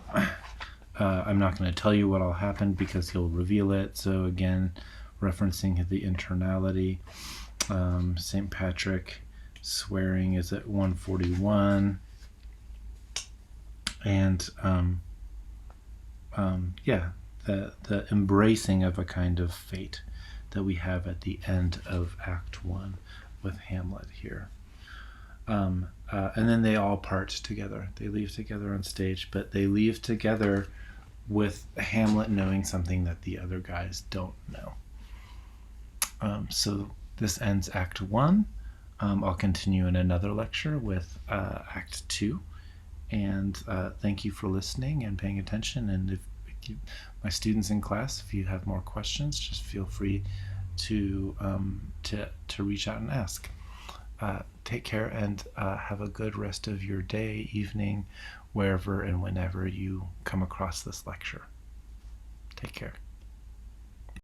Speaker 1: not going to tell you what will happen because he'll reveal it. So again, referencing the internality. St. Patrick swearing is at 141. And the embracing of a kind of fate that we have at the end of Act 1 with Hamlet here. And then they all part together. They leave together on stage, but they leave together with Hamlet knowing something that the other guys don't know. So this ends Act 1. I'll continue in another lecture with Act 2. And thank you for listening and paying attention. And if my students in class, if you have more questions, just feel free to reach out and ask. Take care and have a good rest of your day, evening, wherever and whenever you come across this lecture. Take care.